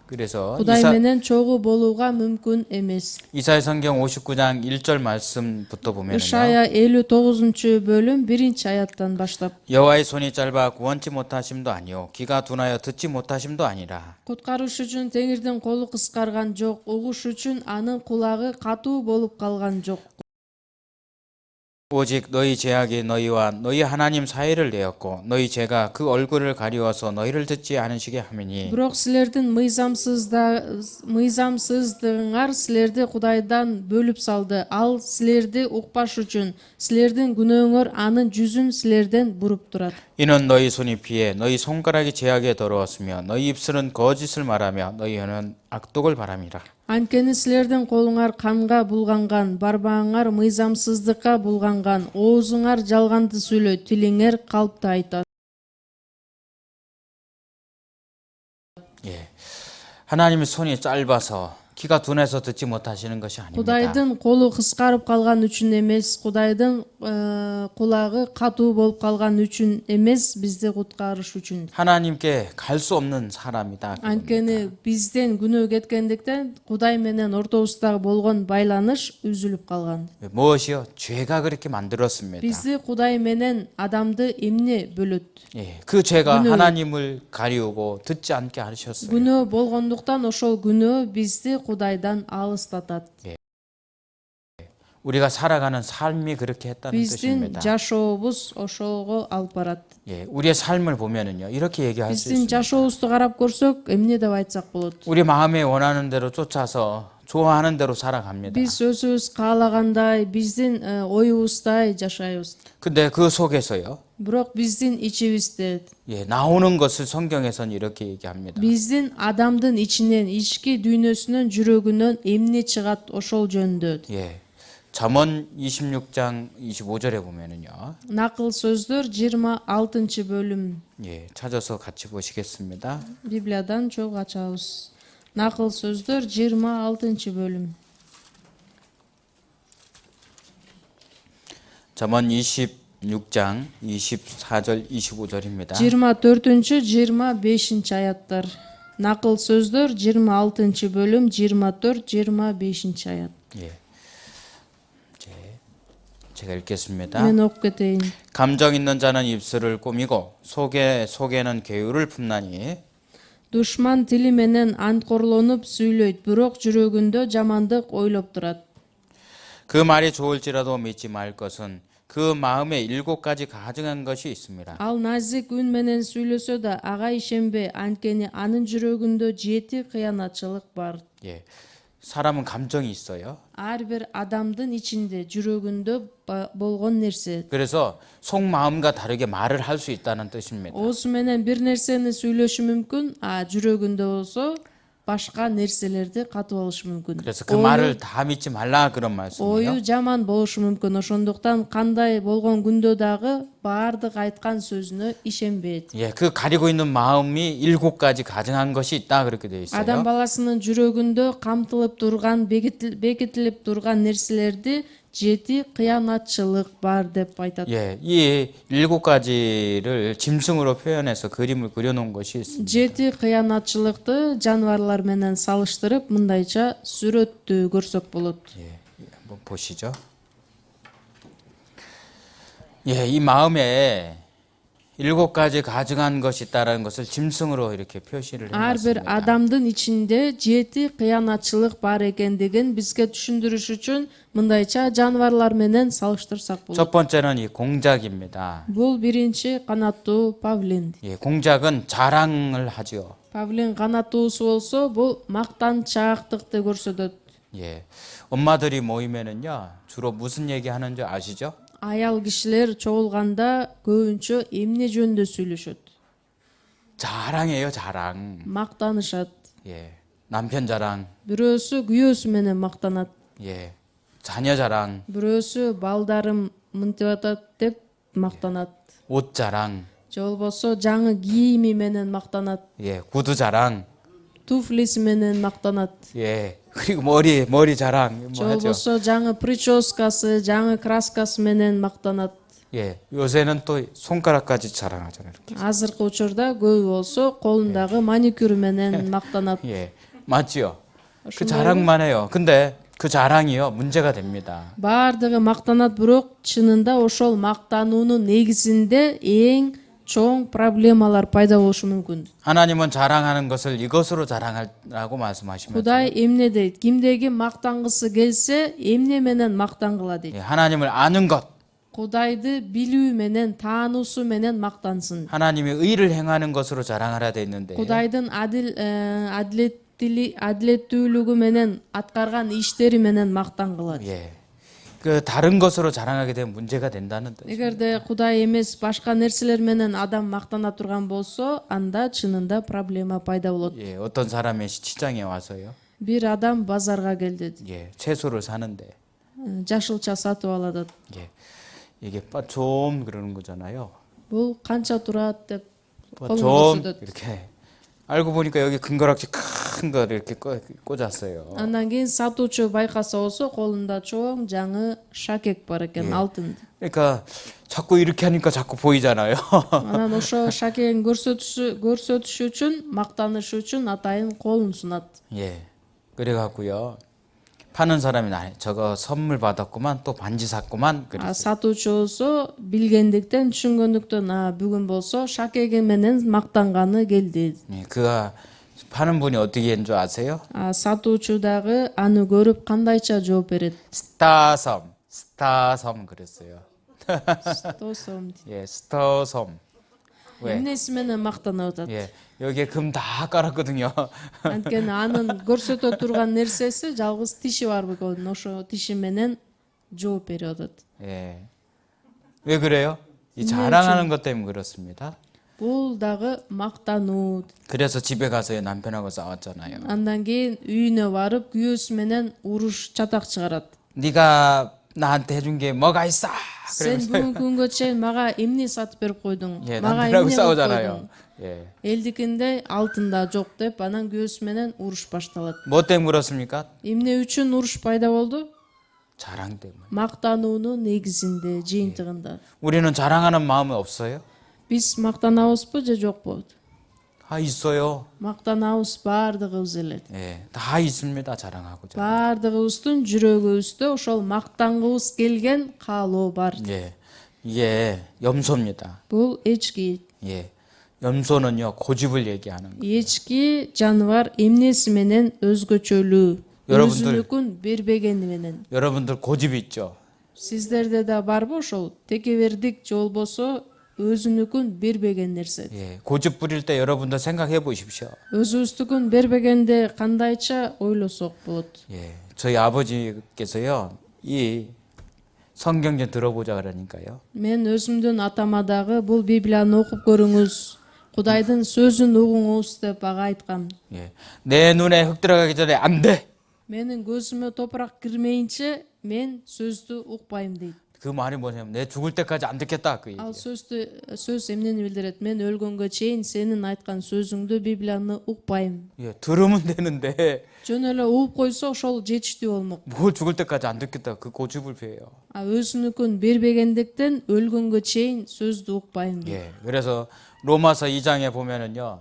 그래서 Кудай менен чогуу болууга мүмкүн эмес. 이사야 성경 59장 1절 말씀부터 보면요. Ишая 59-бөлүм 1-аяттан баштап. 여호와의 손이 짧아 구원치 못하심도 아니요 귀가 둔하여 듣지 못하심도 아니라 Куткаруш үчүн Теңирдин колу кыскарган жок, угуш үчүн анын кулагы катуу болуп калган жок. 오직 너희 죄악이 너희와 너희 하나님 사이를 내었고 너희 죄가 그 얼굴을 가리워서 너희를 듣지 않으시게 함이니 Бирок силердин мыйзамсыздыгыңар силерди Кудайдан бөлүп салды. Ал силерди укпаш үчүн, силердин күнөөңөр анын жүзүн силерден буруп турат. 이는 너희 손이 피해 너희 손가락이 죄악에 더러웠으며 너희 입술은 거짓을 말하며 너희 혀는 악독을 바람이라. Анткени силердин колуңар канга булганган, барбаңар мыйзамсыздыкка булганган, оозуңар жалганды сүйлөйт, тилиңер калпты айтат. 예. 하나님의 손이 짧아서 귀가 둔해서 듣지 못하시는 것이 아닙니다. Кудайдын колу кыскарып калган үчүн эмес, Кудайдын кулагы катуу болуп калган үчүн эмес, бизди куткарыш үчүн. 하나님께 갈 수 없는 사람이다. Анткени бизден күнөө кеткендиктен Кудай менен ортобуздагы болгон байланыш үзүлүп калган. 무엇이요? 죄가 그렇게 만들었습니다. Бизди Кудай менен адамды эмне бөлөт? 예, 그 죄가 하나님을 가리우고 듣지 않게 하셨어요. Күнөө болгондуктан ошол күнөө бизди Кудайдан алыстатат. 우리가 살아가는 삶이 그렇게 했다는 Биздин 뜻입니다. жашообуз ошого алып барат. 예, 우리의 삶을 보면은요 이렇게 얘기할 수 Биздин 있습니다. жашообузду карап көрсөк, эмне деп айтсак болот? 우리 마음에 원하는 대로 쫓아서 좋아하는 대로 살아갑니다. Биз өзүбүз каалагандай, биздин оюбуздай жашайбыз. 근데 그 속에서요, Бирок биздин ичибизде, 예, 나오는 것을 성경에서는 이렇게 얘기합니다. биздин адамдын ичинен, ички дүйнөсүнөн, жүрөгүнөн эмне чыгат ошол жөнүндө. 예, 잠언 26장 25절에 보면은요, Накыл сөздөр 26 бөлүм. 예, 찾아서 같이 보시겠습니다. Библиядан чогуу ачабыз. Накыл сөздөр 26 бөлүм. 잠언 26장 24절 25절입니다. 24 25 аяттар. Накыл сөздөр 26 бөлүм 24 25 аят. 예, 제가 읽겠습니다. Мен окуп кетейин. 감정 있는 자는 입술을 꾸미고 속에는 계율을 품나니 Душман тили менен анткорлонуп сүйлөйт, бирок жүрөгүндө жамандык ойлоп турат. 그 말이 좋을지라도 믿지 말 것은 그 마음에 7가지 가증한 것이 있습니다. Ал назик үн менен сүйлөсө да ага ишенбе, анткени анын жүрөгүндө 7 кыянатчылык бар. 예, 사람은 감정이 있어요. Ар бир адамдын ичинде, жүрөгүндө болгон нерсе. 그래서 속마음과 다르게 말을 할 수 있다는 뜻입니다. Оозу менен бир нерсени сүйлөшү мүмкүн, а жүрөгүндө болсо башка нерселерди катып алышы мүмкүн. 그래서 그 말을 다 믿지 말라 그런 말씀이에요. Ою жаман болушу мүмкүн. Ошондуктан кандай болгон күндө дагы баардык айткан сөзүнө ишенбейт. 예, 그 가리고 있는 마음이 7가지 가증한 것이 있다 그렇게 되어 있어요. Адам баласынын жүрөгүндө камтылып турган, бекитилип турган нерселерди 7 кыянатчылык бар деп айтат. 예, 이 7가지를 짐승으로 표현해서 그림을 그려놓은 것이 있습니다. 7 кыянатчылыкты жаныбарлар менен салыштырып мындайча сүрөттү көрсөк болот. 예, 한번 보시죠. 예, 이 마음에 7가지 가증한 것이 있다라는 것을 짐승으로 이렇게 표시를 Ар бир 해놨습니다. адамдын ичинде 7 кыянатчылык бар экендигин бизге түшүндүрүш үчүн мындайча жаныбарлар менен салыштырсак болот. 첫 번째는 이 공작입니다. Бул биринчи канаттуу павлин. 예, 공작은 자랑을 하지요. Павлин канаттуусу болсо, бул мактанчаактыкты көрсөтөт. 예, 엄마들이 모이면은요 주로 무슨 얘기 하는지 아시죠? Аял кишилер чогулганда көбүнчө эмне жөнүндө сүйлөшөт? 자랑이에요, 자랑. Мактанышат. 예, 남편 자랑, Бирөөсү күйөөсү менен мактанат. 예, 자녀 자랑, Бирөөсү балдарым мынтип атат деп мактанат. 옷 자랑, Же болбосо жаңы кийими менен мактанат. 예, 구두 자랑, Туфлиси менен мактанат. 예, 그리고 머리 자랑 Же 뭐 하죠? болбосо жаңы прическасы, жаңы краскасы менен мактанат. 예, 요새는 또 손가락까지 자랑하잖아요. 이렇게. Азыркы учурда көбү болсо колундагы маникюр менен мактанат. 예, 맞지요? 그 자랑만 해요. 근데 그 자랑이요 문제가 됩니다. Баардыгы мактанат, бирок чынында ошол мактануунун негизинде эң чоң проблемалар пайда болушу мүмкүн. 하나님은 자랑하는 것을 이것으로 자랑하라고 말씀하시면서 Кудай эмне дейт? Кимдеги мактангысы келсе, эмне менен мактангыла дейт. 예, 하나님을 아는 것, Кудайды билүү менен, таануусу менен мактансын. 하나님의 의를 행하는 것으로 자랑하라 돼 있는데 Кудайдын адилеттүүлүгү менен, аткарган иштери менен мактангыла дейт. 예, 그 다른 것으로 자랑하게 되면 문제가 된다는 뜻. эгерде Кудай эмес башка нерселер менен адам мактана турган болсо, анда чынында проблема пайда болот. 예, 어떤 사람의 시장에 와서요. Бир адам базарга келди. 예, 채소를 사는데 Жашылча сатып алат. 예, 이게 좀 그러는 거잖아요. Бул канча турат деп колун 좀 көрсөтөт. 이렇게 알고 보니까 여기 금가락지 큰 거 이렇게 꽂았어요. Андан кийин сатуучу байкаса болсо, колунда чоң жаңы шакек бар экен, алтын. 그러니까 자꾸 이렇게 하니까 자꾸 보이잖아요. Анан ошо шакегин көрсөтүш үчүн, мактаныш үчүн атайын колун сунат. 예, 그래갖고요. 파는 사람이 저거 선물 받았구만 또 반지 샀구만 그랬어요. Сатуучу болсо билгендиктен, түшүнгөндүктөн, бүгүн болсо шакеги менен мактанганы келди. 예, 그가 파는 분이 어떻게 했는 줄 아세요? Сатуучу дагы аны көрүп кандайча жооп берет? 스타섬 그랬어요. Тосом. 예, 스타섬. 왜? Эмнеси менен мактанып атат? 예, 여기에 금 다 깔았거든요. Анткени анын көрсөтө турган нерсеси жалгыз тиши бар бекон, ошо тиши менен жооп берип атат. 예, 왜 그래요? 이 자랑하는 것 때문에 그렇습니다. Бул дагы мактануу. 그래서 집에 가서 남편하고 싸웠잖아요. Андан кийин үйүнө барып, күйөөсү менен уруш чатак чыгарат. 네가 나한테 해준 게 뭐가 있어? Сен бүгүнкү күнгө чейин мага эмне сатып берип койдуң? 예, Мага 남편하고 эмне кылып 싸우잖아요. койдуң? 예, Элдикинде алтында жок деп, анан күйөөсү менен уруш башталат. 뭐 때문에 그렇습니까? Эмне үчүн уруш пайда болду? 자랑 때문에. Мактануунун негизинде, жыйынтыгында. 우리는 자랑하는 마음이 없어요? Биз мактанабызбы же жокпу? 다 있어요. Мактанабыз баардыгыбыз эле. 예, 다 있습니다. 자랑하고자. Баардыгыбыздын жүрөгүбүздө ошол мактангыбыз келген каалоо бар. 예, 이게 염소입니다. Бул эчки. 예, 염소는요 고집을 얘기하는 거예요. Эчки жаныбар эмнеси менен өзгөчөлүү, 여러분들- өзүнүкүн бербегени менен. 여러분들 고집 있죠? Сиздерде да барбы ошол текебердик же болбосо өзүнүкүн бербеген нерсе? 예, 고집 부릴 때 여러분들 생각해 보십시오. Өзүбүздүкүн бербегенде кандайча ойлосок болот? 예, 저희 아버지께서요 이 성경 좀 들어보자 그러니까요. Мен өзүмдүн атама дагы бул Библияны окуп көрүңүз, Кудайдын сөзүн угуңуз деп ага айткам. 예, 내 눈에 흙 들어가기 전에 안 돼. Менин көзүмө топурак кирмейинче мен сөздү укпайм дейт. 그 말이 뭐냐면 내 죽을 때까지 안 듣겠다 그 얘기. Ал сөз эмнени билдирет? Мен өлгөнгө чейин сенин айткан сөзүңдү, Библияны укпайм. 예, 들으면 되는데 Жөн эле угуп койсо ошол жетиштүү болмок. 뭐 죽을 때까지 안 듣겠다 그 고집을 피해요. Өзүнүкүн бербегендиктен өлгөнгө чейин сөздү укпайм дейт. 예, 그래서 로마서 2장에 보면은요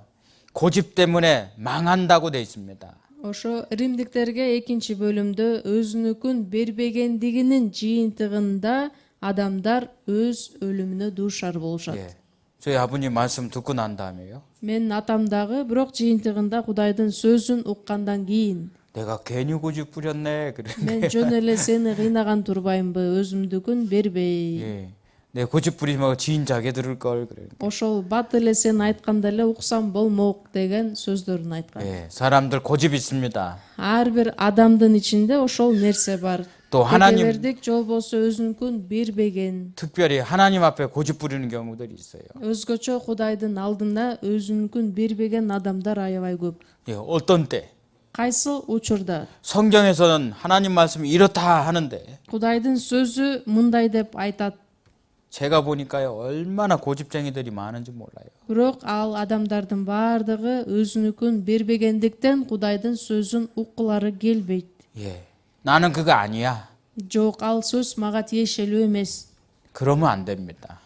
고집 때문에 망한다고 돼 있습니다. Ошо Римдиктерге 2 бөлүмдө өзүнүкүн бербегендигинин жыйынтыгында адамдар өз өлүмүнө дуушар болушат. 예, 저희 아버님 말씀 듣고 난 다음에요. Менин атам дагы бирок жыйынтыгында Кудайдын сөзүн уккандан кийин 내가 괜히 고집 부렸네 그래. мен жөн эле сени кыйнаган турбаймбы, өзүмдүкүн бербей. 예, 내 고집 부리지 말고 지인 자게 들을 걸 그래. Ошол бат эле сен айтканда эле уксам болмок деген сөздөрүн айткан. 예, 사람들 고집 있습니다. Ар бир адамдын ичинде ошол нерсе бар. 또 하나님 Текебердик же болбосо өзүнүкүн бербеген. 특별히 하나님 앞에 고집 부리는 경우들이 있어요. Өзгөчө Кудайдын алдында өзүнүкүн бербеген адамдар аябай көп. 예, 어떤 때 Кайсыл учурда 성경에서는 하나님 말씀이 이렇다 하는데 Кудайдын сөзү мындай деп айтат. 제가 보니까요 얼마나 고집쟁이들이 많은지 몰라요. Бирок ал адамдардын баардыгы өзүнүкүн бербегендиктен Кудайдын сөзүн уккулары келбейт. 예, 나는 그거 아니야. Жок, ал сөз мага тиешелүү эмес. 그러면 안 됩니다.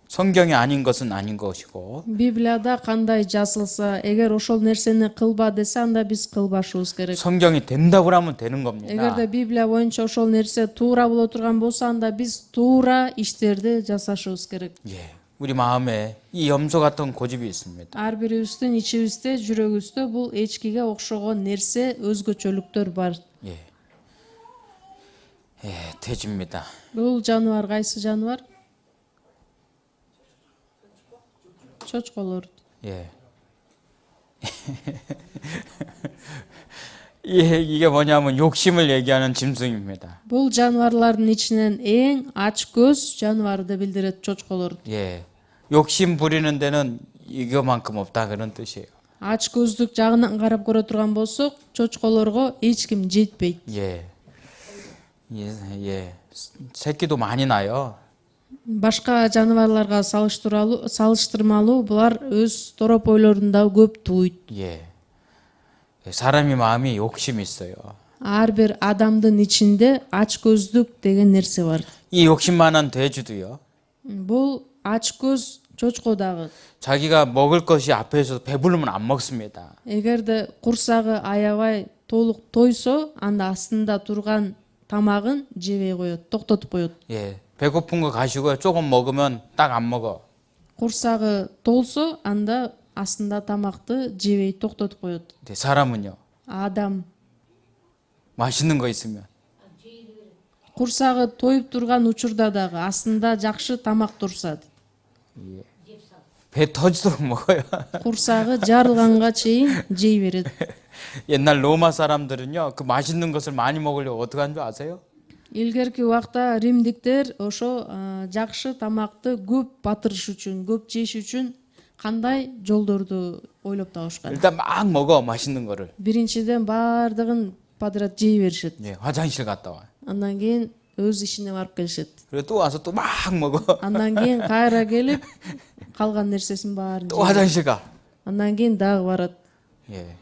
성경이 아닌 것은 아닌 것이고 Библияда кандай жазылса, эгер ошол нерсени кылба десе, анда биз кылбашыбыз керек. 성경이 된다고 하면 되는 겁니다. Эгерде Библия боюнча ошол нерсе туура боло турган болсо, анда биз туура иштерди жасашыбыз керек. 예, 우리 마음에 이 염소 같은 고집이 있습니다. Ар бирибиздин ичибизде, жүрөгүбүздө бул эчкиге окшогон нерсе, өзгөчөлүктөр бар. 예, 돼지입니다. Бул жаныбар кайсы жаныбар? чочколор. 예. 이게 뭐냐면 욕심을 얘기하는 짐승입니다. Бул жаныбарлардын ичинен эң ач көз жаныбарды билдирет чочколор. 예, 욕심 부리는 데는 이거만큼 없다 그런 뜻이에요. Ач көздүк жагынан карап көрө турган болсок, чочколорго эч ким жетпейт. 예, 새끼도 많이 나요. Башка жаныбарларга салыштырмалуу булар өз торопойлорунда көп тууйт. 예, 사람이 마음이 욕심이 있어요. Ар бир адамдын ичинде ач көздүк деген нерсе бар. 이 욕심만한 돼지도요. Бул ач көз чочко дагы. 자기가 먹을 것이 앞에 있어서 배부르면 안 먹습니다. Эгерде курсагы аябай толук тойсо, анда астында турган тамагын жебей коет, токтотуп коет. 예, 배고픈 거 가시고 조금 먹으면 딱 안 먹어. Курсагы толсо, анда астында тамакты жебей токтотуп коет. 근데 사람은요, Адам 맛있는 거 있으면 курсагы тоюп турган учурда дагы астында жакшы тамак турса, 배 터지도록 먹어요. курсагы жарылганга чейин жей берет. 옛날 로마 사람들은요, 그 맛있는 것을 많이 먹으려고 어떻게 한 줄 아세요? Илгерки убакта римдиктер ошо жакшы тамакты көп батырыш үчүн, көп жеш үчүн кандай жолдорду ойлоп табышкан. 일단 막 먹어, 맛있는 거를. Биринчиден баардыгын подряд жей беришет. 예, 화장실 갔다 와. Андан кийин өз ишине барып келишет. 그리고 또 와서 또 막 먹어. Андан кийин кайра келип калган нерсесин баарын 또 жейт. 화장실 가. Андан кийин дагы барат. 예.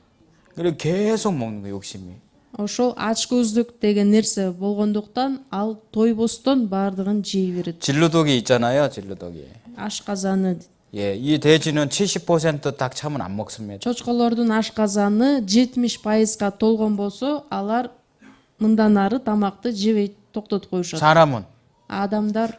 그리고 계속 먹는 거 욕심이. Ошол ач көздүк деген нерсе болгондуктан ал тойбостон баардыгын жей берет. 진루독이 있잖아요, 진루독이. Ашказаны. 예, 이 돼지는 70%딱 차면 안 먹습니다. Чочколордун ашказаны 70%га толгон болсо, алар мындан ары тамакты жебей токтотуп коюшат. 사람은 Адамдар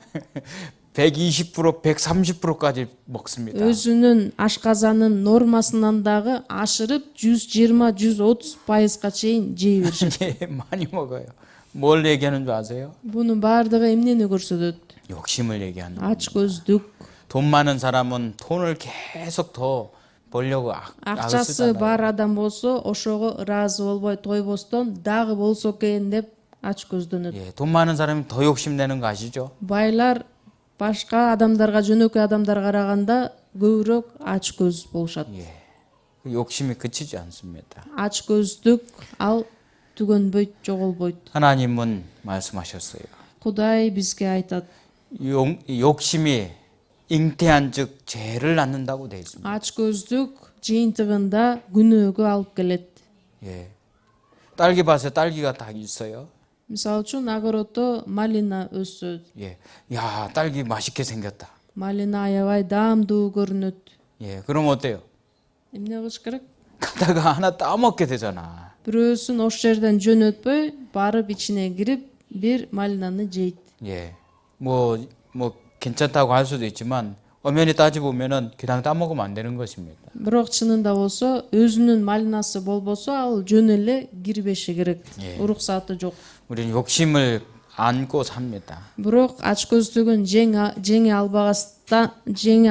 120%, 130%까지 먹습니다. өзүнүн ашказанын нормасынан дагы ашырып 120-130%га чейин жей беришет. 예, 많이 먹어요. 뭘 얘기하는 줄 아세요? Бунун баардыгы эмнени көрсөтөт? 욕심을 얘기하는. Ач көздүк. 돈 많은 사람은 돈을 계속 더 벌려고 악을 Акчасы 쓰잖아요. бар адам болсо, ошого ыраазы болбой тойбостон дагы болсо экен деп ач көздөнөт. 예, 돈 많은 사람이 더 욕심내는 거 아시죠? Байлар башка адамдарга, жөнөкөй адамдарга караганда көбүрөөк ач көз болушат. 예, 그 욕심이 그치지 않습니다. Ач көздүк ал түгөнбөйт, жоголбойт. 하나님은 말씀하셨어요. Кудай бизге айтат, 욕심이 잉태한즉 죄를 낳는다고 돼 있습니다. ач көздүк жыйынтыгында күнөөгө алып келет. 예, 딸기밭에 딸기가 다 있어요. Мисалы үчүн огороддо малина өссөт. 예, 야 딸기 맛있게 생겼다. Малина аябай даамдуу көрүнөт. 예, 그럼 어때요? Эмне кылыш керек? 가다가 하나 따먹게 되잖아. Бирөөсүн ош жерден жөнөтпөй, барып ичине кирип бир малинаны жейт. 예, 뭐 괜찮다고 할 수도 있지만 엄연히 따지 보면은 그냥 따먹으면 안 되는 것입니다. Бирок чынында болсо, өзүнүн малинасы болбосо, ал жөн эле кирбеши керек. Уруксаты жок. 우리는 욕심을 안고 삽니다. Бирок ач көздүгүн жеңе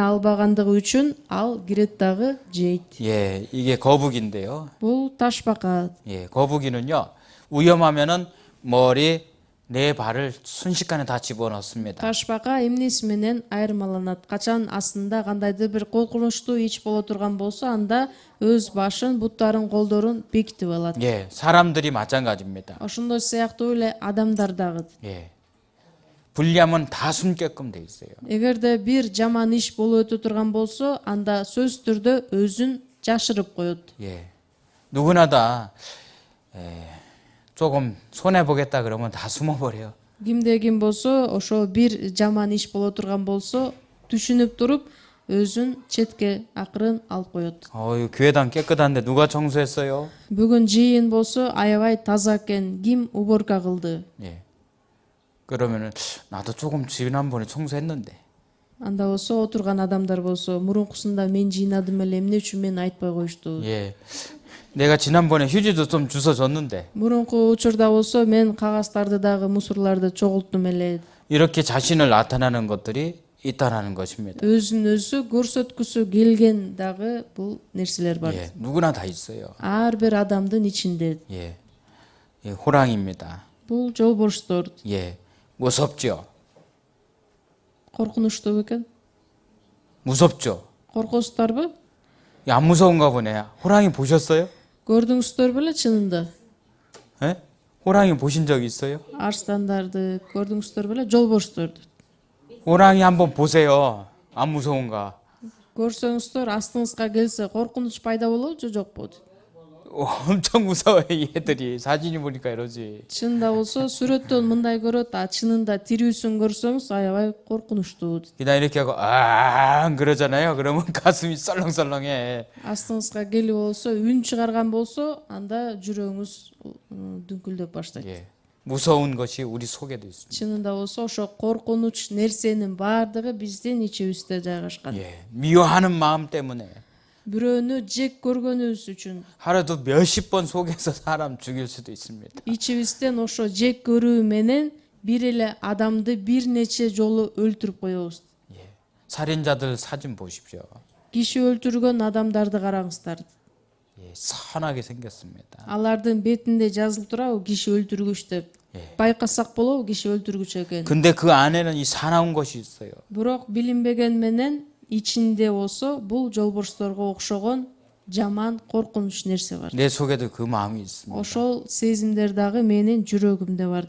албагандыгы үчүн ал кирет дагы жейт. 예, 이게 거북인데요. Бул ташбака. 예, 거북이는요 위험하면은 머리 네 발을 순식간에 다 집어넣습니다. Ташбака эмнеси менен айырмаланат? Качан астында кандайдыр бир коркунучтуу ич боло турган болсо, анда өз башын, буттарын, колдорун бекитип алат. 예, 사람들이 마찬가지입니다. Ошондой сыяктуу эле адамдар дагы. 예, 불리하면 다 숨게끔 돼 있어요. Эгерде бир жаман иш болуп өтө турган болсо, анда сөзсүз түрдө өзүн жашырып коет. 예, 누구나 다 조금 손해 보겠다 그러면 다 숨어버려요. Кимде ким болсо, ошо бир жаман иш боло турган болсо, түшүнүп туруп, өзүн четке акырын алып коет. 어유 교회당 깨끗한데 누가 청소했어요? Бүгүн жыйын болсо, аябай таза экен, ким уборка кылды? 예, 그러면은 나도 조금 지난번에 청소했는데. Анда болсо, отурган адамдар болсо, мурункусунда мен жыйнадым эле, эмне үчүн мени айтпай коюшту? 예, 내가 지난번에 휴지도 좀 주워 줬는데. Мурунку учурда болсо, мен кагазтарды дагы, мусорларды чогулттум эле. 이렇게 자신을 나타내는 것들이 있다라는 것입니다. Өзүн өзү көрсөткүсү келген дагы бул нерселер бар. 예, 누구나 다 있어요. Ар бир адамдын ичинде. 예, 예, 호랑이입니다. Бул жолборстор. 예, 무섭죠. Коркунучтуу бекен? 무섭죠. Коркосуздарбы? 안 무서운가 보네. 호랑이 보셨어요? Көрдүңүздөр беле чынында? 예? 호랑이 보신 적 있어요? Арстандарды көрдүңүздөр беле? Жолборсторду. 호랑이 한번 보세요. 안 무서운가? Көрсөңүздөр астыңызга келсе коркунуч пайда болобу же жокпу? 엄청 무서워요, 얘들이. 사진이 보니까 이러지. Чынында болсо сүрөттөн мындай көрөт, а чынында тирүүсүн көрсөңүз аябай коркунучтуу. 그냥 이렇게 하고 그러잖아요. 그러면 가슴이 썰렁썰렁해. Астыңызга келип болсо, үн чыгарган болсо, анда жүрөгүңүз дүңкүлдөп баштайт. 예. 무서운 것이 우리 속에도 있습니다. Чынында болсо, ошо коркунуч нерсенин баардыгы биздин ичибизде жайгашкан. 예. 미워하는 마음 때문에 Бирөөнү жек көргөнүбүз үчүн 하루도 몇십 번 속에서 사람 죽일 수도 있습니다. ичибизден ошо жек көрүү менен бир эле адамды бир нече жолу өлтүрүп коебуз. 예. 살인자들 사진 보십시오. Киши өлтүргөн адамдарды караңыздар. 예. 선하게 생겼습니다. Алардын бетинде жазылып турабы киши өлтүргүч деп. Байкасак болобу киши өлтүргүч экенин. 근데 그 안에는 이 사나운 것이 있어요. Бирок билинбеген менен ичинде болсо бул жолборсторго окшогон жаман коркунуч нерсе бар. 내 속에도 그 마음이 있습니다. Ошол сезимдер дагы менин жүрөгүмдө бар.